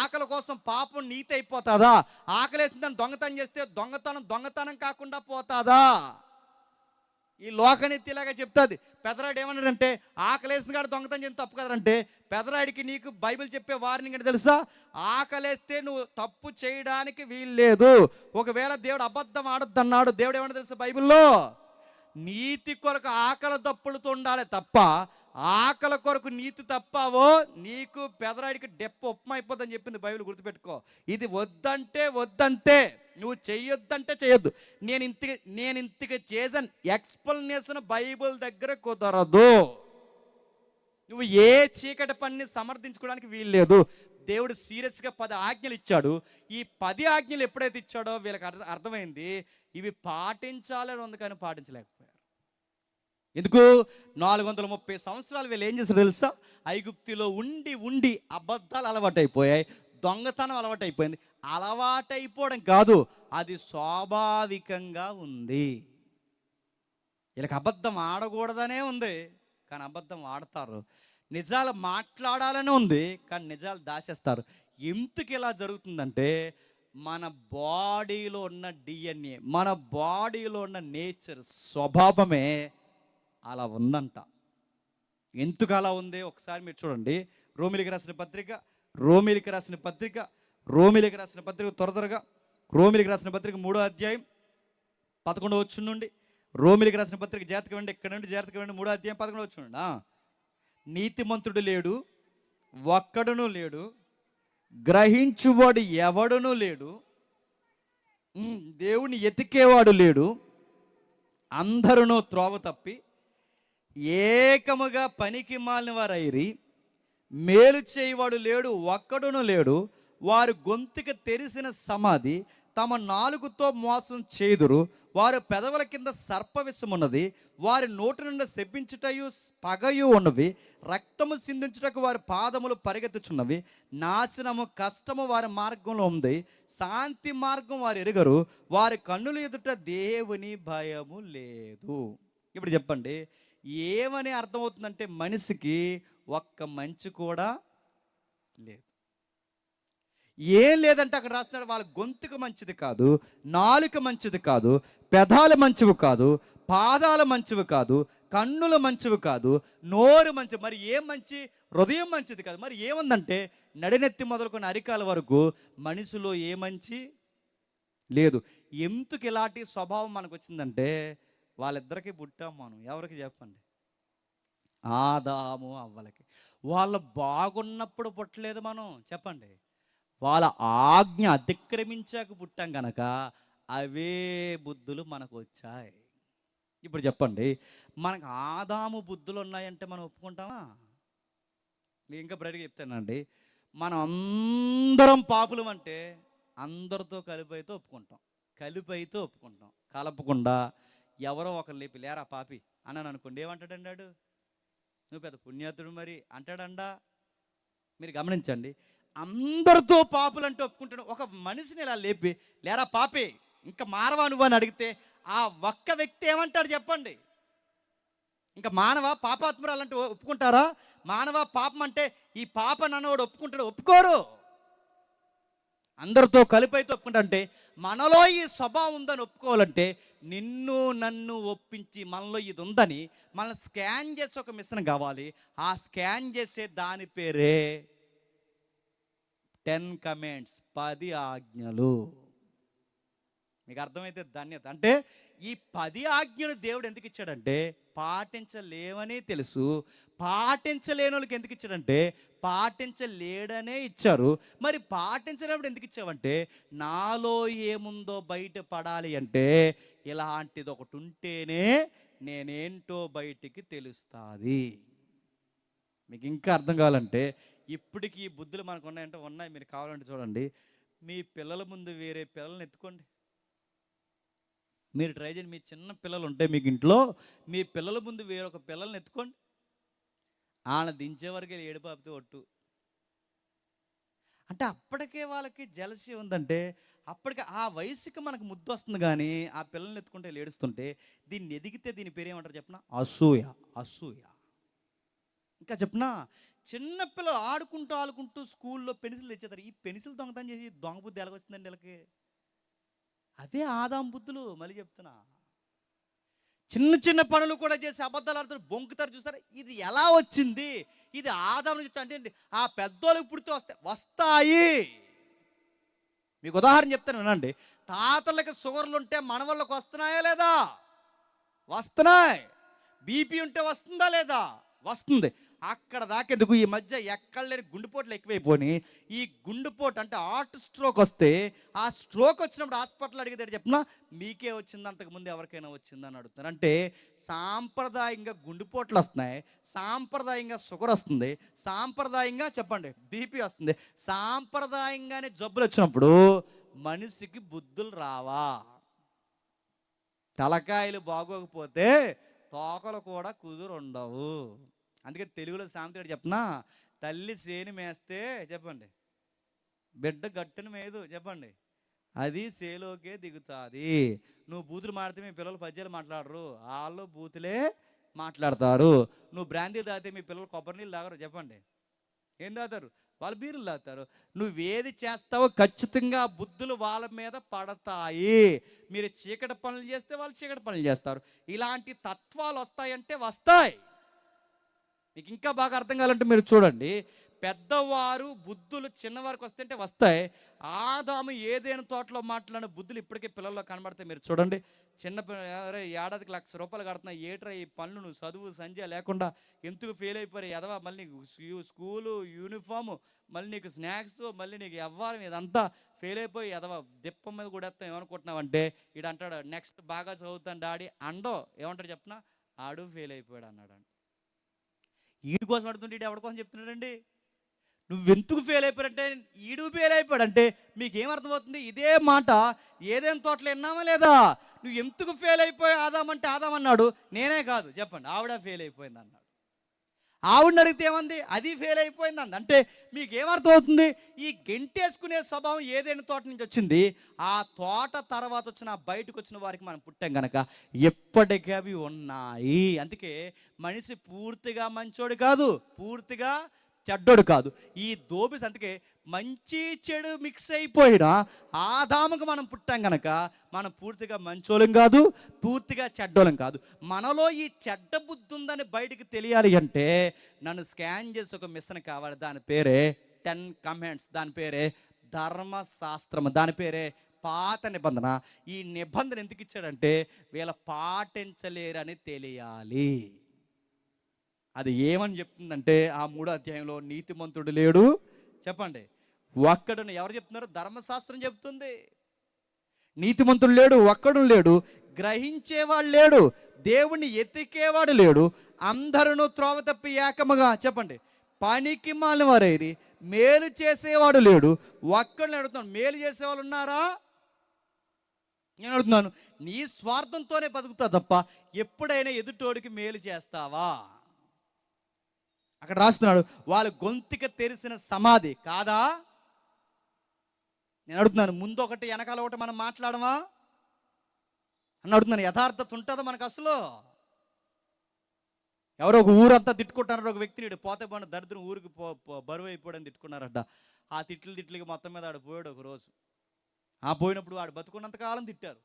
ఆకలి కోసం పాపం నీతి అయిపోతుందా? ఆకలేసిందని దొంగతనం చేస్తే దొంగతనం కాకుండా పోతాదా? ఈ లోకనీతి ఇలాగా చెప్తుంది. పెదరాయుడు ఏమన్నాడంటే, ఆకలేసిన కాడ దొంగతనం చేసి తప్పు కదంటే, పెదరాయుడికి నీకు బైబిల్ చెప్పే వార్నింగ్ అంటే తెలుసా? ఆకలేస్తే నువ్వు తప్పు చేయడానికి వీల్లేదు. ఒకవేళ దేవుడు అబద్ధం ఆడొద్దన్నాడు, దేవుడు ఏమన్నా తెలుసా బైబిల్లో? నీతి కొరకు ఆకలి దప్పులతో ఉండాలి తప్ప, ఆకలి కొరకు నీతి తప్పావో నీకు పెదరాడికి డెప్ప ఉప్మా అయిపోద్దని చెప్పింది బైబిల్, గుర్తుపెట్టుకో. ఇది వద్దంటే వద్దంతే, నువ్వు చెయ్యొద్దంటే చెయ్యొద్దు. నేను ఇంతగా చేసాను ఎక్స్ప్లెనేషన్ బైబిల్ దగ్గర కుదరదు. నువ్వు ఏ చీకటి పనిని సమర్థించుకోవడానికి వీల్లేదు. దేవుడు సీరియస్గా 10 ఆజ్ఞలు ఇచ్చాడు. ఈ 10 ఆజ్ఞలు ఎప్పుడైతే ఇచ్చాడో వీళ్ళకి అర్థమైంది, ఇవి పాటించాలని ఉంది కానీ పాటించలేకపోయారు. ఎందుకు? 430 సంవత్సరాలు వీళ్ళు ఏం చేశారు తెలుసా? ఐగుప్తిలో ఉండి అబద్ధాలు అలవాటైపోయాయి, దొంగతనం అలవాటైపోయింది. అలవాటైపోవడం కాదు, అది స్వాభావికంగా ఉంది. వీళ్ళకి అబద్ధం ఆడకూడదనే ఉంది కానీ అబద్ధం ఆడతారు. నిజాలు మాట్లాడాలని ఉంది కానీ నిజాలు దాచేస్తారు. ఎందుకు ఇలా జరుగుతుందంటే, మన బాడీలో ఉన్న DNA, మన బాడీలో ఉన్న నేచర్, స్వభావమే అలా ఉందంట. ఎందుకు అలా ఉంది ఒకసారి మీరు చూడండి. రోమిలికి రాసిన పత్రిక రోమిలికి రాసిన పత్రిక రోమిలికి రాసిన పత్రిక త్వరగా రోమిలికి రాసిన పత్రిక 3వ అధ్యాయం 11వ వచనం నుండి. రోమిలికి రాసిన పత్రిక జాతకం వెండి ఇక్కడ నుండి జాతకం వెండి 3వ అధ్యాయం 11వ వచనం. నీతిమంతుడు లేడు, ఒక్కడును లేడు, గ్రహించువాడు ఎవడునూ లేడు, దేవుని ఎతికేవాడు లేడు, అందరూ త్రోవ తప్పి ఏకముగా పనికి మాలిన వారైరి, మేలు చేయవాడు లేడు, ఒక్కడునూ లేడు. వారు గొంతుకు తెరిసిన సమాధి, తమ నాలుగుతో మోసం చేదురు. వారు పెదవుల కింద సర్పవిషమున్నది, వారి నోటి నుండి శపించుటయు పగయు ఉన్నవి. రక్తము సిందించుటకు వారి పాదములు పరిగెత్తుచున్నవి. నాశనము కష్టము వారి మార్గంలో ఉంది, శాంతి మార్గం వారు ఎరుగరు. వారి కన్నుల ఎదుట దేవుని భయము లేదు. ఇప్పుడు చెప్పండి, ఏమని అర్థమవుతుందంటే మనిషికి ఒక్క మంచి కూడా లేదు. ఏం లేదంటే అక్కడ రాస్తున్నాడు, వాళ్ళ గొంతుకు మంచిది కాదు, నాలుక మంచిది కాదు, పెదాలు మంచివి కాదు, పాదాలు మంచివి కాదు, కన్నులు మంచివి కాదు, నోరు మంచి. మరి ఏం మంచి? హృదయం మంచిది కాదు. మరి ఏముందంటే నడినెత్తి మొదలుకొని అరికాల వరకు మనిషిలో ఏ మంచి లేదు. ఎందుకు ఇలాంటి స్వభావం మనకు వచ్చిందంటే వాళ్ళిద్దరికి పుట్టాం మనం. ఎవరికి చెప్పండి? ఆదాము అవ్వలకి. వాళ్ళు బాగున్నప్పుడు పుట్టలేదు మనం, చెప్పండి. వాళ్ళ ఆజ్ఞ అతిక్రమించాక పుట్టాం కనుక అవే బుద్ధులు మనకు వచ్చాయి. ఇప్పుడు చెప్పండి, మనకు ఆదాము బుద్ధులు ఉన్నాయంటే మనం ఒప్పుకుంటామా? నేను ఇంకా బ్రైట్గా చెప్తానండి, మనం అందరం పాపులం అంటే అందరితో కలిపి అయితే ఒప్పుకుంటాం, కలపకుండా ఎవరో ఒకరు లేపి లేరా పాపి అన్నాను అనుకోండి, ఏమంటాడండి వాడు? నువ్వు పెద్ద పుణ్యాతుడు మరి అంటాడండా. మీరు గమనించండి, అందరితో పాపులు అంటే ఒప్పుకుంటాడు. ఒక మనిషిని ఇలా లేపి లేరా పాపి ఇంకా మానవా నువ్వు అని అడిగితే ఆ ఒక్క వ్యక్తి ఏమంటాడు చెప్పండి? ఇంకా మానవ పాపాత్మురాలు అంటే ఒప్పుకుంటారా? మానవ పాపం అంటే ఈ పాప నన్నవాడు ఒప్పుకుంటాడు? ఒప్పుకోరు. అందరితో కలిపి అయితే ఒప్పుకుంటా. అంటే మనలో ఈ స్వభావం ఉందని ఒప్పుకోవాలంటే నిన్ను నన్ను ఒప్పించి మనలో ఇది ఉందని మనం స్కాన్ చేసి ఒక మిషన్ కావాలి. ఆ స్కాన్ చేసే దాని పేరే 10 కమాండ్స్, 10 ఆజ్ఞలు. మీకు అర్థమైతే ధన్యత. అంటే ఈ 10 ఆజ్ఞలు దేవుడు ఎందుకు ఇచ్చాడంటే పాటించలేవని తెలుసు. పాటించలేని వాళ్ళకి ఎందుకు ఇచ్చాడంటే పాటించలేడనే ఇచ్చారు. మరి పాటించినప్పుడు ఎందుకు ఇచ్చావంటే నాలో ఏముందో బయట పడాలి అంటే ఇలాంటిది ఒకటి ఉంటేనే నేనేంటో బయటికి తెలుస్తుంది. మీకు ఇంకా అర్థం కావాలంటే ఇప్పటికీ ఈ బుద్ధులు మనకు ఉన్నాయంటే ఉన్నాయి. మీరు కావాలంటే చూడండి, మీ పిల్లల ముందు వేరే పిల్లల్ని ఎత్తుకోండి, మీరు ట్రై చేయండి. మీ చిన్న పిల్లలు ఉంటే మీకు ఇంట్లో మీ పిల్లల ముందు వేరొక పిల్లల్ని ఎత్తుకోండి, ఆయన దించే వరకే ఏడుపాపితే ఒట్టు. అంటే అప్పటికే వాళ్ళకి జలసి ఉందంటే అప్పటికే ఆ వయసుకి మనకు ముద్దు వస్తుంది. కానీ ఆ పిల్లల్ని ఎత్తుకుంటే ఏడుస్తుంటే దీన్ని ఎదిగితే దీని పేరు ఏమంటారు చెప్పనా? అసూయ. ఇంకా చెప్పనా, చిన్నపిల్లలు ఆడుకుంటూ స్కూల్లో పెన్సిల్ తెచ్చేస్తారు. ఈ పెన్సిల్ దొంగతనం చేసి దొంగ బుద్ధి ఎలాగొస్తుందండి వీళ్ళకి? అవే ఆదాం బుద్ధులు. మళ్ళీ చెప్తున్నా, చిన్న పనులు కూడా చేసి అబద్ధాలు ఆడుతారు, బొంకుతారు. చూస్తారు ఇది ఎలా వచ్చింది? ఇది ఆదాం చెప్తా అంటే ఆ పెద్దోళ్ళకి పుడితే వస్తాయి. మీకు ఉదాహరణ చెప్తాను వినండి. తాతలకి షుగర్లు ఉంటే మన వాళ్ళకి వస్తున్నాయా లేదా? వస్తున్నాయి. బీపీ ఉంటే వస్తుందా లేదా? వస్తుంది. అక్కడ దాకెందుకు, ఈ మధ్య ఎక్కడ లేని గుండెపోట్లు ఎక్కువైపోయి ఈ గుండెపోటు అంటే హార్ట్ స్ట్రోక్ వస్తే ఆ స్ట్రోక్ వచ్చినప్పుడు హాస్పిటల్ అడిగితే చెప్పినా మీకే వచ్చింది, అంతకుముందు ఎవరికైనా వచ్చిందని అడుగుతున్నారు. అంటే సాంప్రదాయంగా గుండెపోట్లు వస్తున్నాయి, సాంప్రదాయంగా షుగర్ వస్తుంది, సాంప్రదాయంగా చెప్పండి బీపీ వస్తుంది. సాంప్రదాయంగానే జబ్బులు వచ్చినప్పుడు మనిషికి బుద్ధులు రావా? తలకాయలు బాగోకపోతే తోకలు కూడా కుదురు ఉండవు. అందుకే తెలుగులో సామెత చెప్పనా, తల్లి సేను మేస్తే చెప్పండి బిడ్డ గట్టును మేదు, చెప్పండి అది సేలోకే దిగుతుంది. నువ్వు బూతులు మాడితే మీ పిల్లలు పద్యాలు మాట్లాడరు, వాళ్ళు బూతులే మాట్లాడతారు. నువ్వు బ్రాందీ తాగితే మీ పిల్లలు కొబ్బరి నీళ్ళు తాగరు, చెప్పండి ఏం తాగుతారు? వాళ్ళు బీరులు తాగుతారు. నువ్వేది చేస్తావో ఖచ్చితంగా బుద్ధులు వాళ్ళ మీద పడతాయి. మీరు చీకటి పనులు చేస్తే వాళ్ళు చీకటి పనులు చేస్తారు. ఇలాంటి తత్వాలు వస్తాయంటే వస్తాయి. మీకు ఇంకా బాగా అర్థం కావాలంటే మీరు చూడండి, పెద్దవారు బుద్ధులు చిన్నవారికి వస్తుంటే వస్తాయి. ఆదాము ఏదైనా తోటలో మాట్లాడిన బుద్ధులు ఇప్పటికే పిల్లల్లో కనబడతాయి. మీరు చూడండి, అరే ఏడాదికి ₹1,00,000 కడుతున్నా, ఏట్రా ఈ పనులు, నువ్వు చదువు సంధ్య లేకుండా ఎందుకు ఫెయిల్ అయిపోయి ఎదవా, మళ్ళీ నీకు స్కూలు యూనిఫాము, మళ్ళీ నీకు స్నాక్స్, మళ్ళీ నీకు ఎవ్వరం, ఇదంతా ఫెయిల్ అయిపోయి ఎదవా దిప్ప మీద కూడా ఎత్తాం ఏమనుకుంటున్నావంటే, ఈడు అంటాడు నెక్స్ట్ బాగా చదువుతాను డాడీ అండో, ఏమంటాడు చెప్పిన, ఆడు ఫెయిల్ అయిపోయాడు అన్నాడు. ఈడు కోసం అడుగుతుంటే ఈడు ఎవరి కోసం చెప్తున్నాడండి? నువ్వెందుకు ఫెయిల్ అయిపోయారంటే ఈడు ఫెయిల్ అయిపోయాడంటే మీకు ఏమర్థమవుతుంది? ఇదే మాట ఏదైనా తోటలో విన్నామా లేదా? నువ్వు ఎందుకు ఫెయిల్ అయిపోయి ఆదామంటే ఆదాం అన్నాడు, నేనే కాదు చెప్పండి, ఆవిడ ఫెయిల్ అయిపోయింది అన్నాడు. ఆవిడని అడిగితే ఏమంది? అది ఫెయిల్ అయిపోయింది అంది. అంటే మీకు ఏమర్థం అవుతుంది? ఈ గెంటేసుకునే స్వభావం ఏదైనా తోట నుంచి వచ్చింది, ఆ తోట తర్వాత వచ్చిన బయటకు వచ్చిన వారికి మనం పుట్టాం కనుక ఎప్పటికీ అవి ఉన్నాయి. అందుకే మనిషి పూర్తిగా మంచోడు కాదు, పూర్తిగా చెడ్డోడు కాదు. ఈ దోబిస్ అందుకే మంచి చెడు మిక్స్ అయిపోయిన ఆదాముకు మనం పుట్టాం కనుక మనం పూర్తిగా మంచోళం కాదు, పూర్తిగా చెడ్డోళం కాదు. మనలో ఈ చెడ్డ బుద్ధి ఉందని బయటికి తెలియాలి అంటే నన్ను స్కాన్ చేసి ఒక మిషన్ కావాలి. దాని పేరే 10 కమాండ్స్, దాని పేరే ధర్మశాస్త్రం, దాని పేరే పాత నిబంధన. ఈ నిబంధన ఎందుకు ఇచ్చాడంటే వీళ్ళ పాటించలేరని తెలియాలి. అది ఏమని చెప్తుందంటే ఆ 3వ అధ్యాయంలో నీతిమంతుడు లేడు చెప్పండి ఒక్కడును. ఎవరు చెప్తున్నారు? ధర్మశాస్త్రం చెప్తుంది. నీతిమంతుడు లేడు, ఒక్కడు లేడు, గ్రహించేవాడు లేడు, దేవుణ్ణి ఎతికేవాడు లేడు, అందరూ త్రోవ తప్పి ఏకముగా చెప్పండి పనికి మాలిన వారైరి, మేలు చేసేవాడు లేడు. ఒక్కడిని అడుగుతున్నాను, మేలు చేసేవాళ్ళు ఉన్నారా? నేను అడుగుతున్నాను, నీ స్వార్థంతోనే బతుకుతా తప్ప ఎప్పుడైనా ఎదుటోడికి మేలు చేస్తావా? అక్కడ రాస్తున్నాడు, వాళ్ళ గొంతుక తెరిసిన సమాధి కాదా? నేను అడుగుతున్నాను, ముందు ఒకటి వెనకాల ఒకటి మనం మాట్లాడమా అని అడుగుతున్నాను. యథార్థత ఉంటుందా మనకు అసలు? ఎవరో ఒక ఊరంతా తిట్టుకుంటున్నారు, ఒక వ్యక్తిని పోతే పోయిన దరిద్రం ఊరికి బరువు అయిపోయాడని తిట్టుకున్నారట. ఆ తిట్లకి మొత్తం మీద ఆడు పోయాడు ఒక రోజు. ఆ పోయినప్పుడు వాడు బతుకున్నంతకాలం తిట్టారు,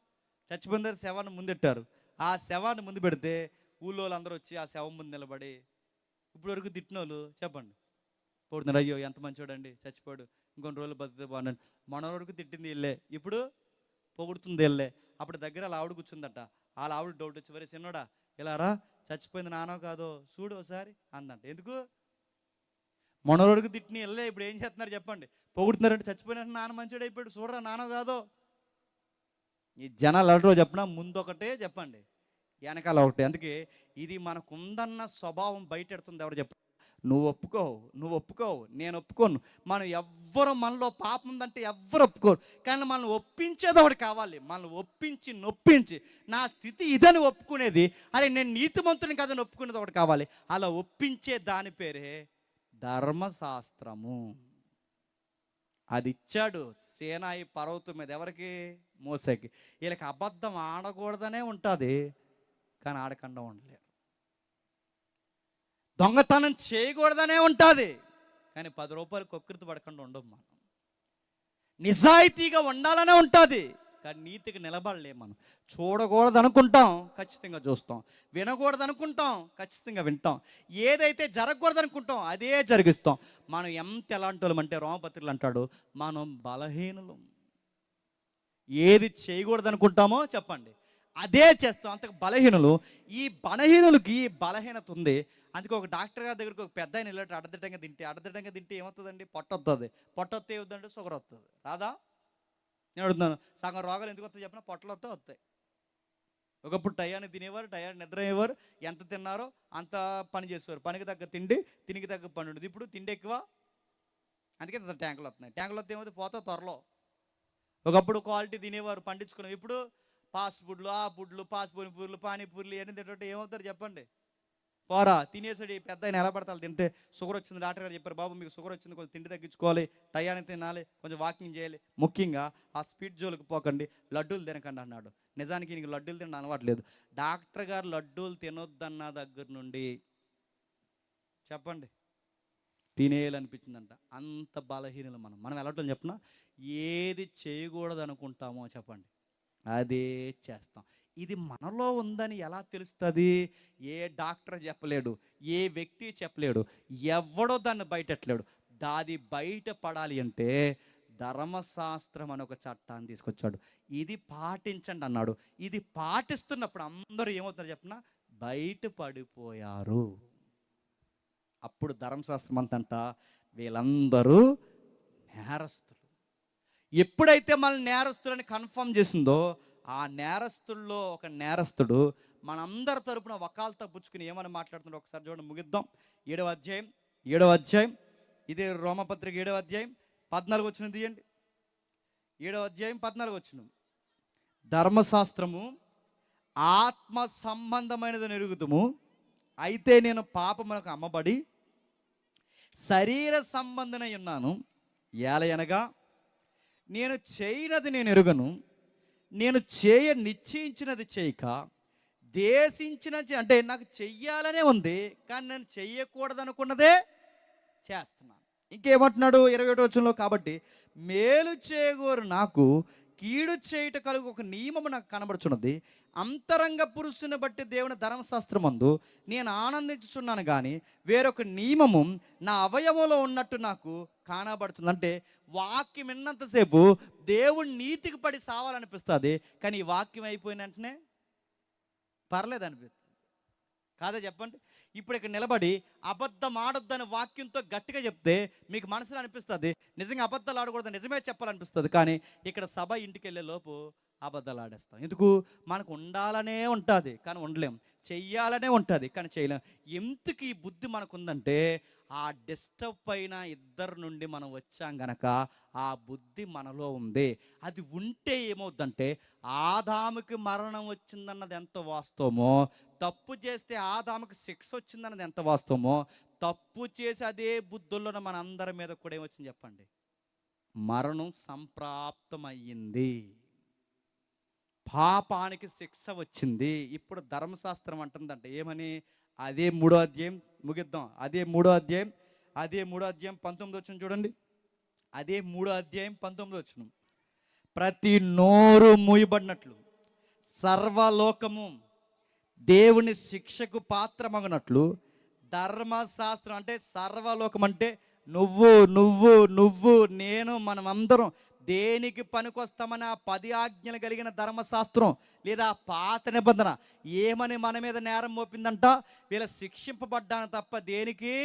చచ్చిపోయిన దగ్గర శవాన్ని ముందెట్టారు. ఆ శవాన్ని ముందు పెడితే ఊళ్ళో వాళ్ళందరూ వచ్చి ఆ శవం ముందు నిలబడి ఇప్పుడు వరకు తిట్టిన వాళ్ళు చెప్పండి పోతున్నారు, అయ్యో ఎంత మంచోడండి చచ్చిపోయాడు, ఇంకొన్ని రోజులు బతికితే బాగుండండి. మన వరకు తిట్టింది వెళ్ళే, ఇప్పుడు పొగుడుతుంది వెళ్ళే. అప్పుడు దగ్గర వాళ్ళ ఆవిడ కూర్చుందట. వాళ్ళ ఆవిడ డౌట్ వచ్చి, వరే చిన్నోడా ఇలా రా, చచ్చిపోయింది నానో కాదో చూడు ఒకసారి అందంట. ఎందుకు? మన వరకు తిట్టిన వెళ్ళే, ఇప్పుడు ఏం చేస్తున్నారు చెప్పండి? పొగుడుతున్నారంటే చచ్చిపోయినట్టు నాన్న మంచోడు అయిపోయాడు, చూడరా నానో కాదో. ఈ జనాలు అడరో చెప్పిన ముందు ఒకటే చెప్పండి, వెనకాల ఒకటి. అందుకే ఇది మనకుందన్న స్వభావం బయటెడుతుంది. ఎవరు చెప్ప, నువ్వు ఒప్పుకోవు, నేను ఒప్పుకోను. మనం ఎవ్వరు మనలో పాపం ఉందంటే ఎవ్వరు ఒప్పుకోరు, కానీ మనల్ని ఒప్పించేది ఒకటి కావాలి. మనల్ని ఒప్పించి నొప్పించి నా స్థితి ఇదని ఒప్పుకునేది, అరే నేను నీతిమంతుని కదని ఒప్పుకునేది ఒకటి కావాలి. అలా ఒప్పించే దాని పేరే ధర్మశాస్త్రము. అది ఇచ్చాడు సేనాయి పర్వతం మీద ఎవరికి? మోసేకి. వీళ్ళకి అబద్ధం ఆడకూడదనే ఉంటుంది, కానీ ఆడకుండా ఉండలేరు. దొంగతనం చేయకూడదనే ఉంటుంది, కానీ 10 రూపాయలు కొక్కృతి పడకుండా ఉండవు. మనం నిజాయితీగా ఉండాలనే ఉంటుంది, కానీ నీతికి నిలబడలేము. మనం చూడకూడదు అనుకుంటాం, ఖచ్చితంగా చూస్తాం. వినకూడదు అనుకుంటాం, ఖచ్చితంగా వింటాం. ఏదైతే జరగకూడదు అనుకుంటాం అదే జరిగిస్తాం. మనం ఎంత ఎలాంటి వాళ్ళం అంటే రోమపత్రికలు అంటాడు, మనం బలహీనులం. ఏది చేయకూడదు అనుకుంటామో చెప్పండి అదే చేస్తాం, అంతకు బలహీనులు. ఈ బలహీనులకి బలహీనత ఉంది. అందుకే ఒక డాక్టర్ గారి దగ్గరికి ఒక పెద్ద ఆయన వెళ్ళాడు, అడ్డదిడ్డంగా తింటే ఏమవుతుందండి? పొట్ట వస్తుంది. పొట్ట వస్తే ఏమవుతుందంటే షుగర్ వస్తుంది, రాదా? నేను అడుగుతున్నాను, సగం రోగాలు ఎందుకు వస్తాయి చెప్పిన? పొట్టలు వస్తాయి. ఒకప్పుడు టయాన్ని తినేవారు, టయాన్ని నిద్ర అయ్యేవారు, ఎంత తిన్నారో అంత పని చేసేవారు. పనికి తగ్గ తిండి, తినికి తగ్గ పని ఉండదు. ఇప్పుడు తిండి ఎక్కువ, అందుకే ట్యాంకులు వస్తున్నాయి. ట్యాంకులు వస్తే ఏమవుతుంది? పోతా త్వరలో. ఒకప్పుడు క్వాలిటీ తినేవారు, పండించుకున్నాం. ఇప్పుడు ఫాస్ట్ ఫుడ్లు, ఆ ఫుడ్లు, పానీపూర్లు ఇవన్నీ తింటుంటే ఏమవుతారు చెప్పండి? పోరా తినేసాడు. పెద్ద ఆయన ఎలా పడతారు తింటే షుగర్ వచ్చింది. డాక్టర్ గారు చెప్పారు, బాబు మీకు షుగర్ వచ్చింది, కొంచెం తిండి తగ్గించుకోవాలి, టయానికి తినాలి, కొంచెం వాకింగ్ చేయాలి, ముఖ్యంగా ఆ స్పీడ్ జోలికి పోకండి, లడ్డూలు తినకండి అన్నాడు. నిజానికి నీకు లడ్డూలు తినడం అలవాట్లేదు. డాక్టర్ గారు లడ్డూలు తినొద్దన్న దగ్గర నుండి చెప్పండి తినేయాలనిపించిందంట. అంత బలహీనలు మనం ఎలాంటి చెప్పినా ఏది చేయకూడదు అనుకుంటామో చెప్పండి అదే చేస్తాం. ఇది మనలో ఉందని ఎలా తెలుస్తుంది? ఏ డాక్టర్ చెప్పలేడు, ఏ వ్యక్తి చెప్పలేడు, ఎవడో దాన్ని బయటెట్టలేడు. దాది బయట పడాలి అంటే ధర్మశాస్త్రం అని ఒక చట్టాన్ని తీసుకొచ్చాడు. ఇది పాటించండి అన్నాడు. ఇది పాటిస్తున్నప్పుడు అందరూ ఏమవుతారు చెప్పిన బయట పడిపోయారు. అప్పుడు ధర్మశాస్త్రం అంతంట వీళ్ళందరూ నేరస్తులు. ఎప్పుడైతే మన నేరస్తులని కన్ఫర్మ్ చేసిందో, ఆ నేరస్తుల్లో ఒక నేరస్తుడు మనందరి తరపున వకాల్తా పుచ్చుకుని ఏమని మాట్లాడుతున్నాడు ఒకసారి చూడండి, ముగిద్దాం. 7వ అధ్యాయం ఇదే రోమపత్రిక 7వ అధ్యాయం 14 వచనం తీయండి. 7వ అధ్యాయం 14 వచనం. ధర్మశాస్త్రము ఆత్మ సంబంధమైనదని ఎరుగుదుము, అయితే నేను పాపమునకు అమ్మబడి శరీర సంబంధనై ఉన్నాను. ఏలయనగా నేను చేయనది నేను ఎరుగను, నేను నిశ్చయించినది చేయక అంటే నాకు చెయ్యాలనే ఉంది, కానీ నేను చెయ్యకూడదు అనుకున్నదే చేస్తున్నాను. ఇంకేమంటున్నాడు 27వ వచనంలో, కాబట్టి మేలు చేయగోరు నాకు కీడు చేయుట కలుగు ఒక నియమము నాకు కనబడుచున్నది. అంతరంగ పురుషుని బట్టి దేవుని ధర్మశాస్త్రమందు నేను ఆనందించుచున్నాను, కానీ వేరొక నియమము నా అవయవంలో ఉన్నట్టు నాకు కానబడుతుంది. అంటే వాక్యం విన్నంతసేపు దేవుని నీతికి పడి సావాలనిపిస్తుంది, కానీ ఈ వాక్యం అయిపోయిన వెంటనే పర్లేదు అనిపిస్తుంది. కాదా చెప్పండి? ఇప్పుడు ఇక్కడ నిలబడి అబద్ధం ఆడొద్దని వాక్యంతో గట్టిగా చెప్తే మీకు మనసులో అనిపిస్తుంది నిజంగా అబద్ధాలు ఆడకూడదు, నిజమే చెప్పాలనిపిస్తుంది. కానీ ఇక్కడ సభ ఇంటికి వెళ్ళే లోపు అబద్ధాలు ఆడేస్తాం. ఎందుకు? మనకు ఉండాలనే ఉంటుంది కానీ ఉండలేం, చెయ్యాలనే ఉంటుంది కానీ చేయలేం. ఎందుకు ఈ బుద్ధి మనకు ఉందంటే, ఆ డిస్టర్బ్ అయిన ఇద్దరు నుండి మనం వచ్చాం గనక ఆ బుద్ధి మనలో ఉంది. అది ఉంటే ఏమవుద్దంటే, ఆదాముకి మరణం వచ్చిందన్నది ఎంత వాస్తవమో, తప్పు చేస్తే ఆదాముకి శిక్ష వచ్చిందన్నది ఎంత వాస్తవమో, తప్పు చేసి అదే బుద్ధుల్లో మన అందరి మీద కూడా ఏమొచ్చింది చెప్పండి? మరణం సంప్రాప్తమయ్యింది, పాపానికి శిక్ష వచ్చింది. ఇప్పుడు ధర్మశాస్త్రం అంటుందంటే ఏమని? అదే 3వ అధ్యాయం ముగిద్దాం. అదే 3వ అధ్యాయం 19 వచనం చూడండి. అదే 3వ అధ్యాయం 19 వచనం. ప్రతి నోరు మూయబడినట్లు సర్వలోకము దేవుని శిక్షకు పాత్రమగినట్లు ధర్మశాస్త్రం, అంటే సర్వలోకం అంటే నువ్వు నేను మనమందరం దేనికి పనికొస్తామని ఆ 10 ఆజ్ఞలు కలిగిన ధర్మశాస్త్రం లేదా పాత నిబంధన ఏమని మన మీద నేరం మోపిందంట? వీళ్ళ శిక్షింపబడ్డాను తప్ప దేనికి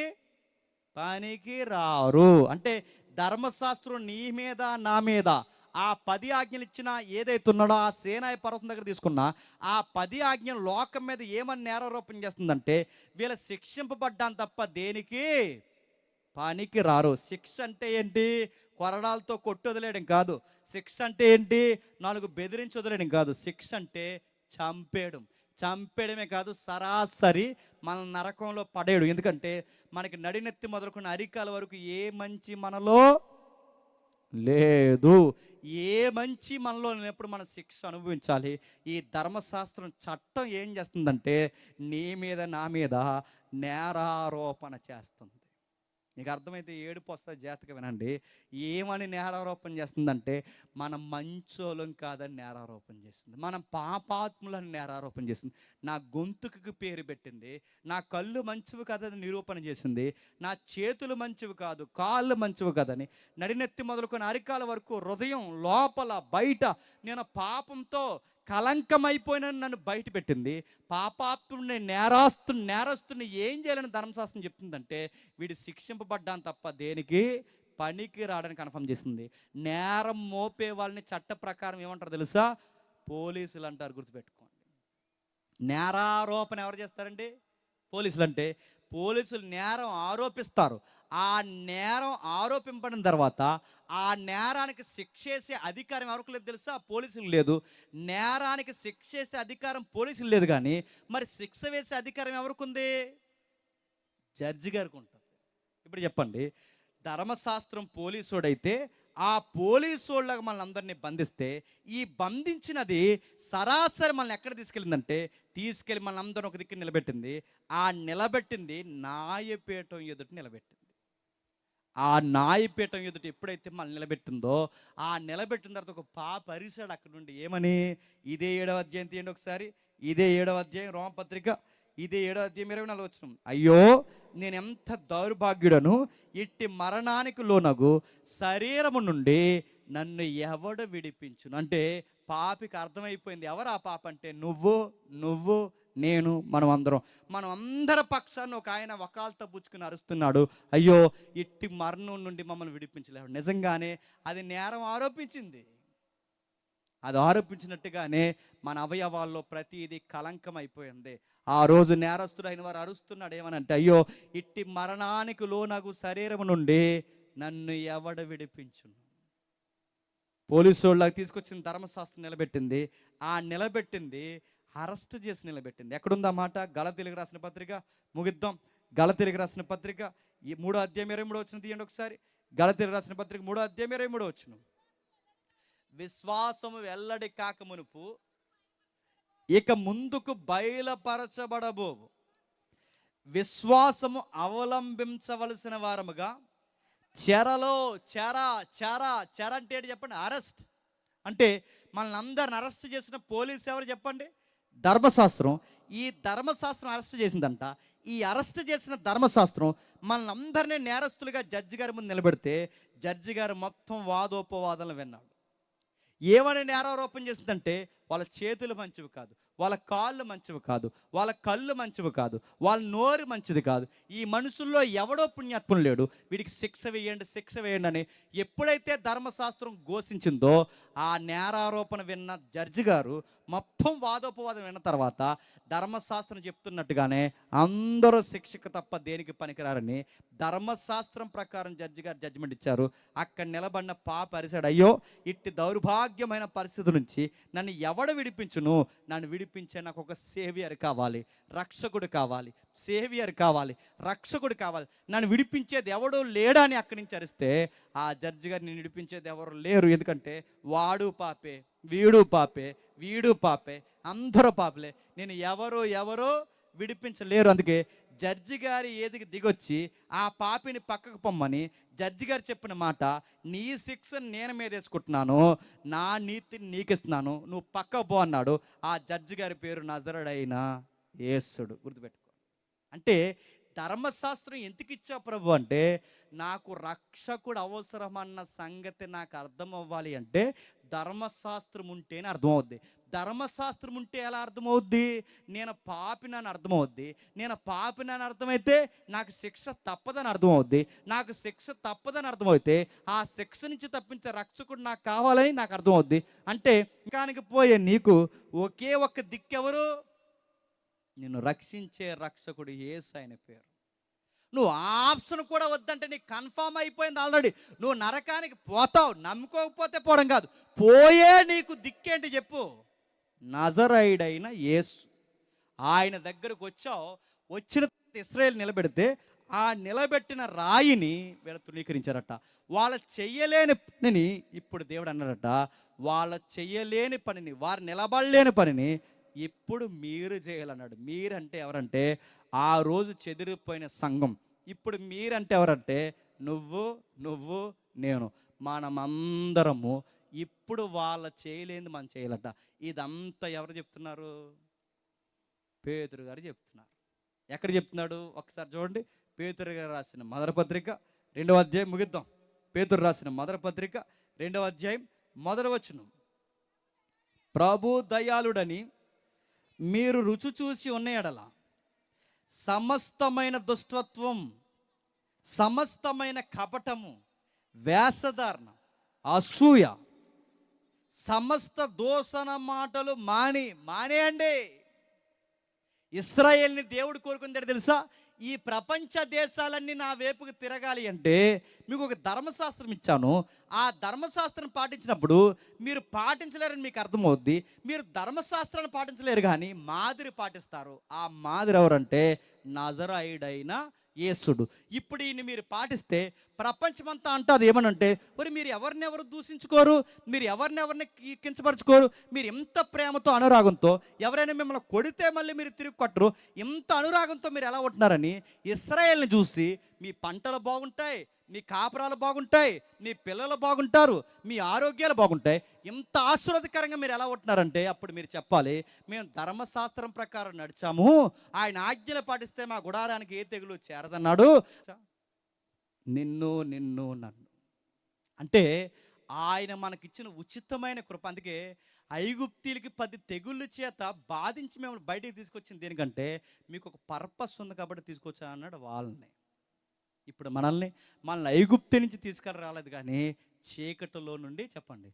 పనికి రారు. అంటే ధర్మశాస్త్రం నీ మీద నా మీద ఆ 10 ఆజ్ఞలు ఇచ్చిన ఏదైతే ఉన్నాడో ఆ సేనాయి పర్వతం దగ్గర తీసుకున్న ఆ 10 ఆజ్ఞలు లోకం మీద ఏమని నేరారోపణ చేస్తుందంటే, వీళ్ళ శిక్షింపబడ్డాను తప్ప దేనికి పనికి రారు. శిక్ష అంటే ఏంటి? కొరడాలతో కొట్టి వదిలేయడం కాదు. శిక్ష అంటే ఏంటి? 4 బెదిరించి వదిలేయడం కాదు. శిక్ష అంటే చంపేయడమే కాదు, సరాసరి మన నరకంలో పడేయడం. ఎందుకంటే మనకి నడినెత్తి మొదలుకున్న అరికాల వరకు ఏ మంచి మనలో లేదు. ఏ మంచి మనలో లేనప్పుడు మన శిక్ష అనుభవించాలి. ఈ ధర్మశాస్త్రం చట్టం ఏం చేస్తుందంటే, నీ మీద నా మీద నేరారోపణ చేస్తుంది. నీకు అర్థమైతే ఏడుపు వస్తుంది, జాగ్రత్తగా వినండి. ఏమని నేరారోపణ చేస్తుందంటే, మనం మంచోళం కాదని నేరారోపణ చేస్తుంది, మనం పాపాత్ములని నేరారోపణ చేస్తుంది, నా గొంతుకు పేరు పెట్టింది, నా కళ్ళు మంచివి కాదని నిరూపణ చేసింది, నా చేతులు మంచివి కాదు, కాళ్ళు మంచివి కాదని నడినెత్తి మొదలుకొని అరికాల వరకు హృదయం లోపల బయట నేను పాపంతో కలంకమైపోయిన నన్ను బయట పెట్టింది. పాపాత్ముడిని నేరస్తుని ఏం చేయాలని ధర్మశాస్త్రం చెప్తుందంటే, వీడు శిక్షింపబడ్డాను తప్ప దేనికి పనికి రావడానికి కన్ఫర్మ్ చేసింది. నేరం మోపే వాళ్ళని చట్ట ప్రకారం ఏమంటారు తెలుసా? పోలీసులు అంటారు. గుర్తుపెట్టుకోండి. నేరారోపణ ఎవరు చేస్తారండి? పోలీసులు. అంటే పోలీసులు నేరం ఆరోపిస్తారు. ఆ నేరం ఆరోపింపడిన తర్వాత ఆ నేరానికి శిక్ష వేసే అధికారం ఎవరికి లేదు తెలుసా? పోలీసులకు లేదు. నేరానికి శిక్ష వేసే అధికారం పోలీసులు లేదు, కానీ మరి శిక్ష వేసే అధికారం ఎవరికి ఉంది? జడ్జి గారికి ఉంటుంది. ఇప్పుడు చెప్పండి, ధర్మశాస్త్రం పోలీసుడైతే ఆ పోలీసుళ్ళగా మనల్ని అందరినీ బంధిస్తే, ఈ బంధించినది సరాసరి మనల్ని ఎక్కడ తీసుకెళ్ళిందంటే, తీసుకెళ్ళి మన అందరం ఒక దిక్కు నిలబెట్టింది. ఆ నిలబెట్టింది న్యాయపీఠం ఎదుట నిలబెట్టింది. ఆ న్యాయపీఠం ఎదుట ఎప్పుడైతే మనల్ని నిలబెట్టిందో, ఆ నిలబెట్టిన తర్వాత ఒక పాప అరిశాడు అక్కడ నుండి. ఏమని? ఇదే 7వ అధ్యాయం తీయండి ఒకసారి. ఇదే 7వ అధ్యాయం రోమపత్రిక, ఇదే 7వ అధ్యాయం 24వ వచనం. అయ్యో, నేను ఎంత దౌర్భాగ్యుడను, ఇట్టి మరణానికి లోనగు శరీరము నుండి నన్ను ఎవడు విడిపించును? అంటే పాపికి అర్థమైపోయింది. ఎవరు ఆ పాప అంటే? నువ్వు నేను, మనం అందరి పక్షాన్ని ఒక ఆయన వకాల్త పుచ్చుకుని అరుస్తున్నాడు. అయ్యో, ఇట్టి మరణం నుండి మమ్మల్ని విడిపించలేవు. నిజంగానే అది నేరం ఆరోపించింది. అది ఆరోపించినట్టుగానే మన అవయవాల్లో ప్రతిదీ కలంకం అయిపోయింది. ఆ రోజు నేరస్తుడు అయిన వారు అరుస్తున్నాడు. ఏమనంటే, అయ్యో, ఇట్టి మరణానికి లోనగు శరీరం నుండి నన్ను ఎవడు విడిపించును? పోలీసు వాళ్ళకి తీసుకొచ్చిన ధర్మశాస్త్రం నిలబెట్టింది. ఆ నిలబెట్టింది అరెస్ట్ చేసి నిలబెట్టింది. ఎక్కడుందా మాట? గలతీయులకు రాసిన పత్రిక, ముగిద్దాం. గలతీయులకు రాసిన పత్రిక ఈ 3వ అధ్యాయం 23వ వచనం తీయండి ఒకసారి. గలతీయులకు రాసిన పత్రిక 3వ అధ్యాయం 23వ వచనం. విశ్వాసము వెల్లడి కాక మునుపు ఇక ముందుకు బయలుపరచబడబోవు విశ్వాసము అవలంబించవలసిన వారముగా చెరలో చెర అంటే ఏంటి చెప్పండి? అరెస్ట్. అంటే మనల్ని అందరిని అరెస్ట్ చేసిన పోలీస్ ఎవరు చెప్పండి? ధర్మశాస్త్రం. ఈ ధర్మశాస్త్రం అరెస్ట్ చేసిందంట. ఈ అరెస్ట్ చేసిన ధర్మశాస్త్రం మనల్ని అందరినీ నేరస్తులుగా జడ్జి గారి ముందు నిలబెడితే జడ్జి గారు మొత్తం వాదోపవాదాలను విన్నాడు. ఏమని నేరారోపణ చేసిందంటే, వాళ్ళ చేతులు మంచివి కాదు, వాళ్ళ కాళ్ళు మంచివి కాదు, వాళ్ళ కళ్ళు మంచివి కాదు, వాళ్ళ నోరు మంచిది కాదు, ఈ మనుషుల్లో ఎవడో పుణ్యాత్ములు లేడు, వీడికి శిక్ష వేయండి అని ఎప్పుడైతే ధర్మశాస్త్రం ఘోషించిందో, ఆ నేరారోపణ విన్న జడ్జి గారు మొత్తం వాదోపవాదం విన్న తర్వాత ధర్మశాస్త్రం చెప్తున్నట్టుగానే అందరూ శిక్షకు తప్ప దేనికి పనికిరారని ధర్మశాస్త్రం ప్రకారం జడ్జి గారు జడ్జిమెంట్ ఇచ్చారు. అక్కడ నిలబడిన పాప అరిశాడు, అయ్యో, ఇట్టి దౌర్భాగ్యమైన పరిస్థితి నుంచి నన్ను ఎవడు విడిపించును? నన్ను విడిపించే నాకు ఒక సేవియర్ కావాలి, రక్షకుడు కావాలి, సేవియర్ కావాలి, రక్షకుడు కావాలి. నన్ను విడిపించేది ఎవడో లేడా అని అక్కడి నుంచి అరిస్తే ఆ జడ్జి గారు నేను విడిపించేది ఎవరు లేరు. ఎందుకంటే వాడు పాపే, వీడు పాపే, అందరూ పాపలే, నేను ఎవరో విడిపించలేరు. అందుకే జడ్జి గారి ఏదికి దిగొచ్చి ఆ పాపిని పక్కకు పొమ్మని జడ్జి గారు చెప్పిన మాట, నీ శిక్ష నేను మీద వేసుకుంటున్నాను, నా నీతిని నీకు ఇస్తున్నాను, నువ్వు పక్కకు పో అన్నాడు. ఆ జడ్జి గారి పేరు నజరుడైన యేసుడు. గుర్తుపెట్టుకో. అంటే ధర్మశాస్త్రం ఎందుకు ఇచ్చావు ప్రభు అంటే, నాకు రక్షకుడు అవసరమన్న సంగతి నాకు అర్థం అవ్వాలి అంటే ధర్మశాస్త్రం ఉంటేనే అర్థమవుద్ది. ధర్మశాస్త్రం ఉంటే ఎలా అర్థమవుద్ది? నేను పాపినని అర్థమవుద్ది. నేను పాపినని అర్థమైతే నాకు శిక్ష తప్పదని అర్థమవుద్ది. నాకు శిక్ష తప్పదని అర్థమవుతే ఆ శిక్ష నుంచి తప్పించే రక్షకుడు నాకు కావాలని నాకు అర్థమవుద్ది. అంటే ఇంకానికి పోయే నీకు ఒకే ఒక్క దిక్కెవరు? నిన్ను రక్షించే రక్షకుడు యేసు, ఆయన పేరు. నువ్వు ఆప్షన్ కూడా వద్దంటే నీకు కన్ఫామ్ అయిపోయింది ఆల్రెడీ. నువ్వు నరకానికి పోతావు, నమ్ముకోకపోతే పోవడం కాదు, పోయే నీకు దిక్కేంటి చెప్పు? నజరైడైన యేసు. ఆయన దగ్గరకు వచ్చావు. వచ్చిన ఇశ్రాయేలు నిలబెడితే ఆ నిలబెట్టిన రాయిని వీళ్ళు తృణీకరించారట. వాళ్ళ చెయ్యలేని పనిని ఇప్పుడు దేవుడు అన్నాడట, వాళ్ళ చెయ్యలేని పనిని, వారు నిలబడలేని పనిని ఇప్పుడు మీరు చేయాలన్నాడు. మీరంటే ఎవరంటే ఆ రోజు చెదిరిపోయిన సంఘం. ఇప్పుడు మీరంటే ఎవరంటే నువ్వు నేను, మనమందరము ఇప్పుడు వాళ్ళ చేయలేని మనం చేయాలట. ఇదంతా ఎవరు చెప్తున్నారు? పేతురు గారు చెప్తున్నారు. ఎక్కడ చెప్తున్నాడు? ఒకసారి చూడండి. పేతురు గారు రాసిన మొదటి పత్రిక 2వ అధ్యాయం, ముగిద్దాం. పేతురు రాసిన మొదటి పత్రిక 2వ అధ్యాయం 1వ వచనం. ప్రభు దయాళుడని మీరు రుచి చూసి ఉన్న ఎడల సమస్తమైన దుష్టత్వం, సమస్తమైన కపటము, వేషధారణ, అసూయ, సమస్త దూషణ మాటలు మానేయండి. ఇశ్రాయేల్ని దేవుడు కోరుకుంది తెలుసా? ఈ ప్రపంచ దేశాలన్నీ నా వైపుకి తిరగాలి అంటే మీకు ఒక ధర్మశాస్త్రం ఇచ్చాను. ఆ ధర్మశాస్త్రం పాటించినప్పుడు మీరు పాటించలేరని మీకు అర్థమవుద్ది. మీరు ధర్మశాస్త్రాన్ని పాటించలేరు కానీ మాదిరి పాటిస్తారు. ఆ మాదిరి ఎవరంటే నజరైడైన యేసుడు. ఇప్పుడు ఈయన మీరు పాటిస్తే ప్రపంచమంతా అంటాది ఏమనంటే, మరి మీరు ఎవరినెవరు దూషించుకోరు, మీరు ఎవరినెవరిని కించపరచుకోరు, మీరు ఎంత ప్రేమతో అనురాగంతో ఎవరైనా మిమ్మల్ని కొడితే మళ్ళీ మీరు తిరిగి కొట్టరు, ఇంత అనురాగంతో మీరు ఎలా ఉంటున్నారని ఇశ్రాయేల్ని చూసి మీ పంటలు బాగుంటాయి, మీ కాపురాలు బాగుంటాయి, మీ పిల్లలు బాగుంటారు, మీ ఆరోగ్యాలు బాగుంటాయి. ఇంత ఆశీర్వాదకరంగా మీరు ఎలా ఉంటున్నారంటే అప్పుడు మీరు చెప్పాలి, మేము ధర్మశాస్త్రం ప్రకారం నడిచాము, ఆయన ఆజ్ఞలు పాటిస్తే మా గుడారానికి ఏ తెగులు చేరదన్నాడు. నిన్ను నిన్ను నన్ను అంటే ఆయన మనకిచ్చిన ఉచితమైన కృప. అందుకే ఐగుప్తీలకి 10 తెగుళ్ళ చేత బాధించి మిమ్మల్ని బయటికి తీసుకొచ్చింది దేనికంటే మీకు ఒక పర్పస్ ఉంది కాబట్టి తీసుకొచ్చాను అన్నాడు వాళ్ళని. ఇప్పుడు మనల్ని ఐగుప్తు నుంచి తీసుకుని రాలేదు కానీ చీకటిలో నుండి చెప్పండి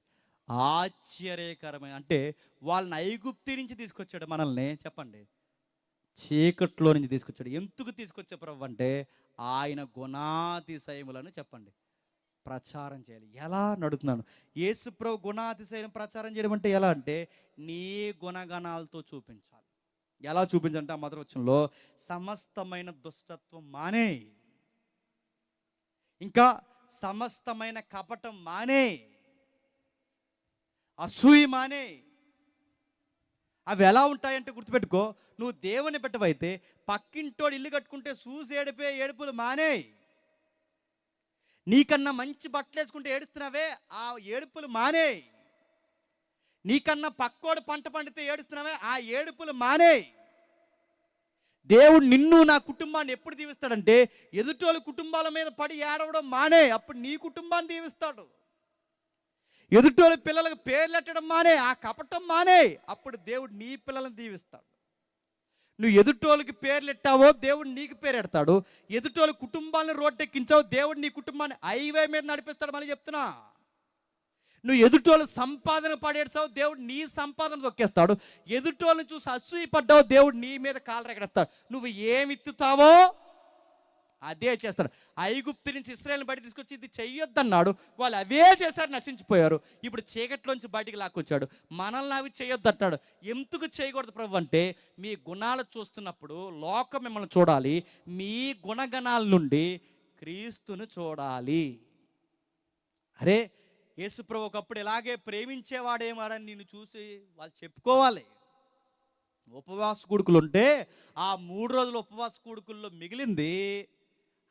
ఆశ్చర్యకరమైన, అంటే వాళ్ళని ఐగుప్తు నుంచి తీసుకొచ్చాడు, మనల్ని చెప్పండి చీకట్లో నుంచి తీసుకొచ్చాడు. ఎందుకు తీసుకొచ్చే ప్రభు అంటే ఆయన గుణాతిశయములను చెప్పండి ప్రచారం చేయాలి. ఎలా నడుతున్నాను యేసు ప్రభు గుణాతిశయం ప్రచారం చేయడం అంటే ఎలా అంటే నీ గుణగణాలతో చూపించాలి. ఎలా చూపించాలంటే ఆ మొదటి వచనంలో సమస్తమైన దుష్టత్వం మానే, ఇంకా సమస్తమైన కపటం మానే, అసూయ మానే. అవి ఎలా ఉంటాయంటే గుర్తుపెట్టుకో, నువ్వు దేవుని బిడ్డవైతే పక్కింటోడు ఇల్లు కట్టుకుంటే చూసి ఏడిపే ఏడుపులు మానే. నీకన్నా మంచి బట్టలు వేసుకుంటే ఏడుస్తున్నావే ఆ ఏడుపులు మానే. నీకన్నా పక్కోడు పంట పండితే ఏడుస్తున్నావే ఆ ఏడుపులు మానే. దేవుడు నిన్ను నా కుటుంబాన్ని ఎప్పుడు దీవిస్తాడంటే ఎదుటోళ్ళ కుటుంబాల మీద పడి ఏడవడం మానే, అప్పుడు నీ కుటుంబాన్ని దీవిస్తాడు. ఎదుటోళ్ళ పిల్లలకు పేర్లు ఎట్టడం మానే, ఆ కపటం మానే, అప్పుడు దేవుడు నీ పిల్లలను దీవిస్తాడు. నువ్వు ఎదుటోళ్ళకి పేర్లు ఎట్టావో దేవుడు నీకు పేరు ఎడతాడు. ఎదుటోళ్ళ కుటుంబాలను రోడ్డెక్కించావు, దేవుడు నీ కుటుంబాన్ని హైవే మీద నడిపిస్తాడు. మళ్ళీ చెప్తున్నా, నువ్వు ఎదుటోళ్ళ సంపాదన పడేస్తావు, దేవుడు నీ సంపాదన తొక్కేస్తాడు. ఎదుటోళ్ళని చూసి అసూయ పడ్డావు, దేవుడు నీ మీద కాలు రెగడేస్తాడు. నువ్వు ఏమిత్తుతావో అదే చేస్తాడు. ఐగుప్తు నుంచి ఇశ్రాయేలుని బయట తీసుకొచ్చి ఇది చెయ్యొద్దన్నాడు, వాళ్ళు అవే చేశారు, నశించిపోయారు. ఇప్పుడు చీకట్లోంచి బయటికి లాక్కొచ్చాడు, మనల్ని అవి చేయొద్దంటాడు. ఎందుకు చేయకూడదు ప్రభు అంటే మీ గుణాలు చూస్తున్నప్పుడు లోకం మిమ్మల్ని చూడాలి, మీ గుణగణాల నుండి క్రీస్తును చూడాలి. అరే యేసు ప్రభు ఒకప్పుడు ఇలాగే ప్రేమించేవాడేమాడని నిన్ను చూసి వాళ్ళు చెప్పుకోవాలి. ఉపవాస కూడుకులు ఉంటే ఆ 3 రోజుల ఉపవాస కూడుకుల్లో మిగిలింది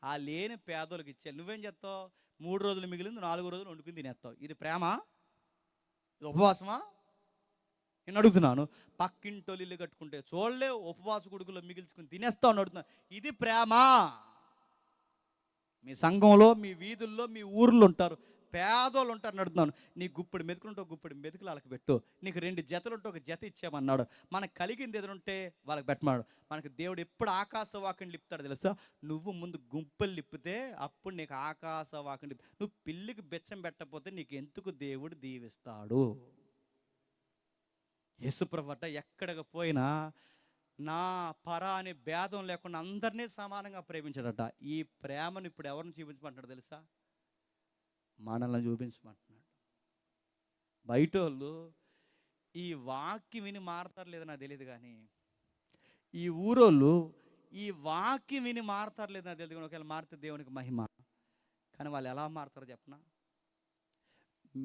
ఆ లేని పేదోళ్ళకి ఇచ్చాను. నువ్వేం చేస్తావు? 3 రోజులు మిగిలింది 4 రోజులు వండుకుని తినేస్తావు. ఇది ప్రేమ? ఇది ఉపవాసమా? నేను అడుగుతున్నాను. పక్కింటోళ్ళు ఇల్లు కట్టుకుంటే చూడలే ఉపవాస కొడుకులో మిగిల్చుకుని తినేస్తావు అని అడుగుతున్నాను. ఇది ప్రేమ? మీ సంఘంలో, మీ వీధుల్లో, మీ ఊర్లో ఉంటారు, పేదోళ్ళు ఉంటారు. నడుతున్నాను, నీ గుప్పిడి మెతుకులుంటే ఒక గుప్పిడి మెతుకులు వాళ్ళకి పెట్టు, నీకు 2 జతలుంటే ఒక జత ఇచ్చామన్నాడు. మనకు కలిగింది ఎదురుంటే వాళ్ళకి పెట్టమన్నాడు. మనకు దేవుడు ఎప్పుడు ఆకాశవాకిని లిప్పుతాడు తెలుసా? నువ్వు ముందు గుంపులు లిప్పితే అప్పుడు నీకు ఆకాశవాకిని. నువ్వు పిల్లికి బెచ్చం పెట్టకపోతే నీకు ఎందుకు దేవుడు దీవిస్తాడు? యేసుప్రభుట ఎక్కడికి పోయినా నా పర అనే భేదం లేకుండా అందరినీ సమానంగా ప్రేమించాడట. ఈ ప్రేమను ఇప్పుడు ఎవరిని చూపించమంటున్నాడు తెలుసా? మనల్ని చూపించమంటున్నాడు. బయట వాళ్ళు ఈ వాక్యం విని మారతారు లేదో నాకు తెలియదు, కానీ ఈ ఊరోళ్ళు ఈ వాక్యం విని మారతారు లేదో నాకు తెలియదు. ఒకవేళ మారితే దేవునికి మహిమ. కానీ వాళ్ళు ఎలా మారుతారో చెప్పనా?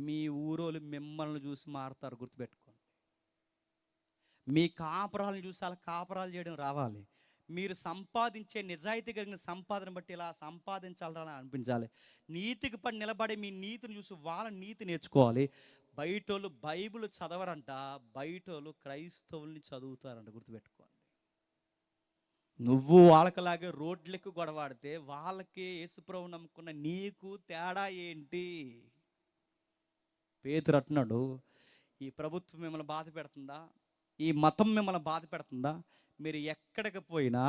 మీ ఊరోళ్ళు మిమ్మల్ని చూసి మారుతారు, గుర్తుపెట్టుకోండి. మీ కాపురాలను చూసి అలా కాపురాలు చేయడం రావాలి. మీరు సంపాదించే నిజాయితీ కలిగిన సంపాదన బట్టి ఇలా సంపాదించాలని అనిపించాలి. నీతికి పడి నిలబడి మీ నీతిని చూసి వాళ్ళ నీతి నేర్చుకోవాలి. బయటోళ్ళు బైబిల్ చదవరంట, బయటోళ్ళు క్రైస్తవుల్ని చదువుతారంట, గుర్తుపెట్టుకోండి. నువ్వు వాళ్ళకలాగే రోడ్లకు గొడవాడితే వాళ్ళకి యేసుప్రభు నమ్ముకున్న నీకు తేడా ఏంటి? పేతురు అంటున్నాడు, ఈ ప్రభుత్వం మిమ్మల్ని బాధ పెడుతుందా? ఈ మతం మిమ్మల్ని బాధ పెడుతుందా? మీరు ఎక్కడికి పోయినా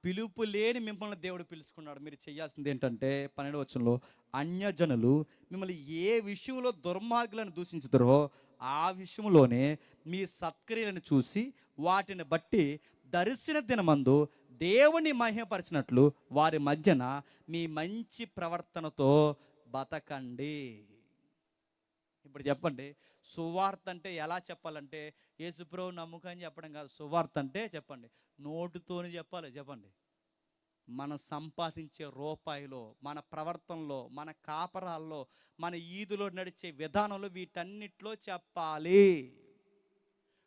పిలుపు లేని మిమ్మల్ని దేవుడు పిలుచుకున్నాడు. మీరు చేయాల్సింది ఏంటంటే 12వ వచనంలో, అన్యజనులు మిమ్మల్ని ఏ విషయంలో దుర్మార్గులను దూషించుతారో ఆ విషయంలోనే మీ సత్క్రియలను చూసి వాటిని బట్టి దర్శన దినమందు దేవుని మహిమపరిచినట్లు వారి మధ్యన మీ మంచి ప్రవర్తనతో బతకండి. ఇప్పుడు చెప్పండి, సువార్త అంటే ఎలా చెప్పాలంటే యేసుప్రభు నమ్ముకని చెప్పడం కాదు. సువార్త అంటే చెప్పండి నోటుతోని చెప్పాలి. చెప్పండి, మనం సంపాదించే రూపాయిలో, మన ప్రవర్తనలో, మన కాపరాల్లో, మన ఈదులో నడిచే విధానంలో, వీటన్నిటిలో చెప్పాలి.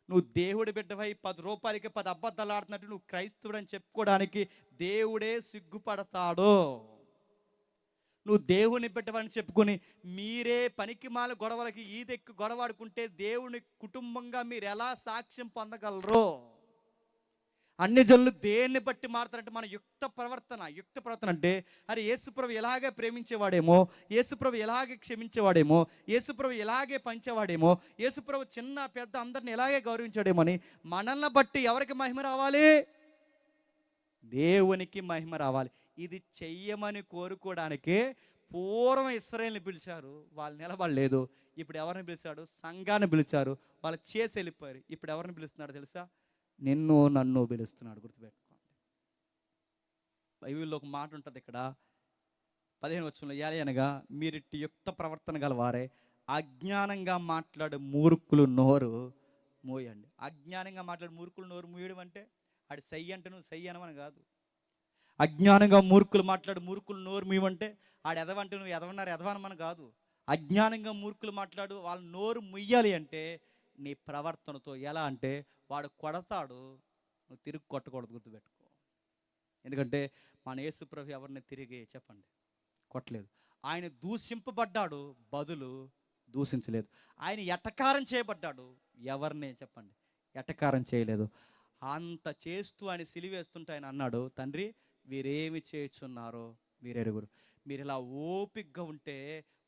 నువ్వు దేవుడి బిడ్డవై 10 రూపాయలకి 10 అబద్ధాలు ఆడుతున్నట్టు నువ్వు క్రైస్తవుడని చెప్పుకోవడానికి దేవుడే సిగ్గుపడతాడు. నువ్వు దేవుని బిడ్డవని చెప్పుకొని మీరే పనికిమాల గొడవలకి ఈదెక్కి గొడవాడుకుంటే దేవుని కుటుంబంగా మీరు ఎలా సాక్ష్యం పొందగలరో? అన్ని జనులు దేన్ని బట్టి మారుతారంటే మన యుక్త ప్రవర్తన అంటే అరే యేసుప్రభు ఎలాగే ప్రేమించేవాడేమో, యేసుప్రభు ఎలాగే క్షమించేవాడేమో, యేసుప్రభు ఎలాగే పంచేవాడేమో, యేసుప్రభు చిన్న పెద్ద అందరిని ఎలాగే గౌరవించాడేమో అని మనల్ని బట్టి ఎవరికి మహిమ రావాలి? దేవునికి మహిమ రావాలి. ఇది చెయ్యమని కోరుకోవడానికే పూర్వం ఇశ్రాయేలుని పిలిచారు, వాళ్ళు నిలబడలేదు. ఇప్పుడు ఎవరిని పిలిచాడు? సంఘాన్ని పిలిచారు, వాళ్ళు చేసి వెళ్ళిపోయారు. ఇప్పుడు ఎవరిని పిలుస్తున్నాడు తెలుసా? నిన్ను నన్ను పిలుస్తున్నాడు. గుర్తుపెట్టుకోండి. బైబిల్లో ఒక మాట ఉంటుంది ఇక్కడ 15వ వచనంలో, ఏలి అనగా మీరిట్టి యుక్త ప్రవర్తన గలవారే అజ్ఞానంగా మాట్లాడే మూర్ఖులు నోరు మూయండి. అజ్ఞానంగా మాట్లాడే మూర్ఖులు నోరు మూయడం అంటే ఆడు సై అంటే నువ్వు సై అనమని కాదు. అజ్ఞానంగా మూర్ఖులు మాట్లాడు మూర్ఖులు నోరు మూయమంటే ఆడు ఎదవంటే నువ్వు ఎదవన్నారు ఎదవనమని కాదు. అజ్ఞానంగా మూర్ఖులు మాట్లాడు వాళ్ళ నోరు ముయ్యాలి అంటే నీ ప్రవర్తనతో. ఎలా అంటే వాడు కొడతాడు, నువ్వు తిరిగి కొట్టకూడదు. గుర్తుపెట్టుకో. ఎందుకంటే మన యేసుప్రభు ఎవరిని తిరిగి చెప్పండి కొట్టలేదు. ఆయన దూషింపబడ్డాడు, బదులు దూషించలేదు. ఆయన ఎటకారం చేయబడ్డాడు, ఎవరిని చెప్పండి ఎటకారం చేయలేదు. అంత చేస్తూ ఆయన సిలివేస్తుంటే ఆయన అన్నాడు, తండ్రి వీరేమి చేయుచున్నారో వీరెరుగురు. మీరు ఇలా ఓపికగా ఉంటే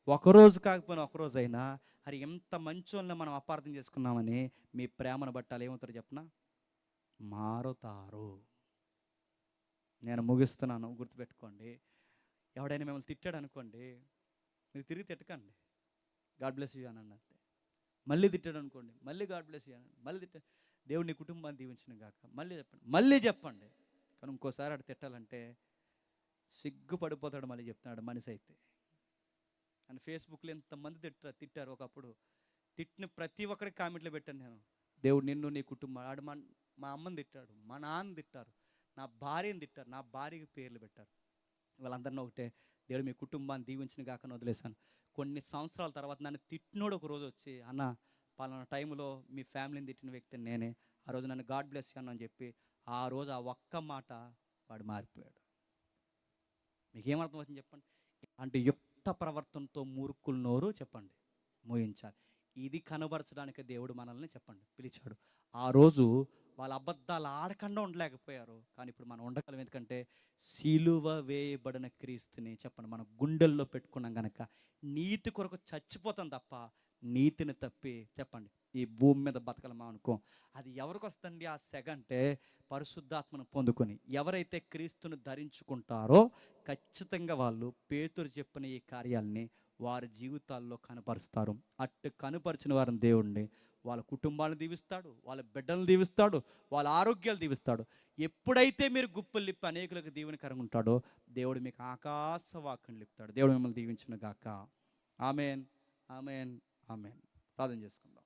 ఒకరోజు కాకపోయినా ఒకరోజు అయినా అది ఎంత మంచోళ్ళని మనం అపార్థం చేసుకున్నామని మీ ప్రేమను బట్టాలి ఏమవుతారు చెప్పనా? మారుతారు. నేను ముగిస్తున్నాను, గుర్తుపెట్టుకోండి. ఎవడైనా మిమ్మల్ని తిట్టాడు అనుకోండి, మీరు తిరిగి తిట్టకండి, గాడ్ బ్లెస్ యూ అని అన్నట్టే. మళ్ళీ తిట్టాడు అనుకోండి, మళ్ళీ గాడ్ బ్లెస్ యూ అని మళ్ళీ దేవుడిని కుటుంబాన్ని దీవించిన గాక మళ్ళీ చెప్పండి. కానీ ఇంకోసారి అటు తిట్టాలంటే సిగ్గుపడిపోతాడు. మళ్ళీ చెప్తున్నాడు మనిషి అయితే. అని ఫేస్బుక్లో ఎంతమంది తిట్టారు ఒకప్పుడు. తిట్టిన ప్రతి ఒక్కరికి కామెంట్లో పెట్టాను నేను, దేవుడు నిన్ను నీ కుటుంబం ఆడు మా అమ్మని తిట్టాడు, మా నాన్న తిట్టారు, నా భార్యని తిట్టారు, నా భార్యకి పేర్లు పెట్టారు. వాళ్ళందరినీ ఒకటే, దేవుడు మీ కుటుంబాన్ని దీవించిన గాకని వదిలేశాను. కొన్ని సంవత్సరాల తర్వాత నన్ను తిట్టినోడు ఒక రోజు వచ్చి, అన్న పలానా టైంలో మీ ఫ్యామిలీని తిట్టిన వ్యక్తిని నేనే, ఆ రోజు నన్ను గాడ్ బ్లెస్ యూ అని చెప్పి ఆ రోజు ఆ ఒక్క మాట వాడు మారిపోయాడు. మీకేమర్థం అవుతుంది చెప్పండి? అంటే యుక్త ప్రవర్తనతో మూర్ఖుల నోరు చెప్పండి మోయించాలి. ఇది కనబరచడానికి దేవుడు మనల్ని చెప్పండి పిలిచాడు. ఆ రోజు వాళ్ళ అబద్ధాలు ఆడకుండా ఉండలేకపోయారు, కానీ ఇప్పుడు మనం ఉండగలం. ఎందుకంటే సిలువ వేయబడిన క్రీస్తుని చెప్పండి మనం గుండెల్లో పెట్టుకున్నాం కనుక నీతి కొరకు చచ్చిపోతాం తప్ప నీతిని తప్పి చెప్పండి ఈ భూమి మీద బతకలమా అనుకో. అది ఎవరికి వస్తుంది ఆ సెగ అంటే పరిశుద్ధాత్మను పొందుకొని ఎవరైతే క్రీస్తును ధరించుకుంటారో ఖచ్చితంగా వాళ్ళు పేతురు చెప్పిన ఈ కార్యాలని వారి జీవితాల్లో కనపరుస్తారు. అట్టు కనపరిచిన వారిని దేవుడిని వాళ్ళ కుటుంబాలను దీవిస్తాడు, వాళ్ళ బిడ్డలను దీవిస్తాడు, వాళ్ళ ఆరోగ్యాలు దీవిస్తాడు. ఎప్పుడైతే మీరు గుప్పులు లిప్పి అనేకులకు దీవెనకరంగా ఉంటాడో దేవుడు మీకు ఆకాశవాక్కుని లిపుతాడు. దేవుడు మిమ్మల్ని దీవించును గాక. Amen, amen, amen. ప్రార్థన చేసుకుందాం.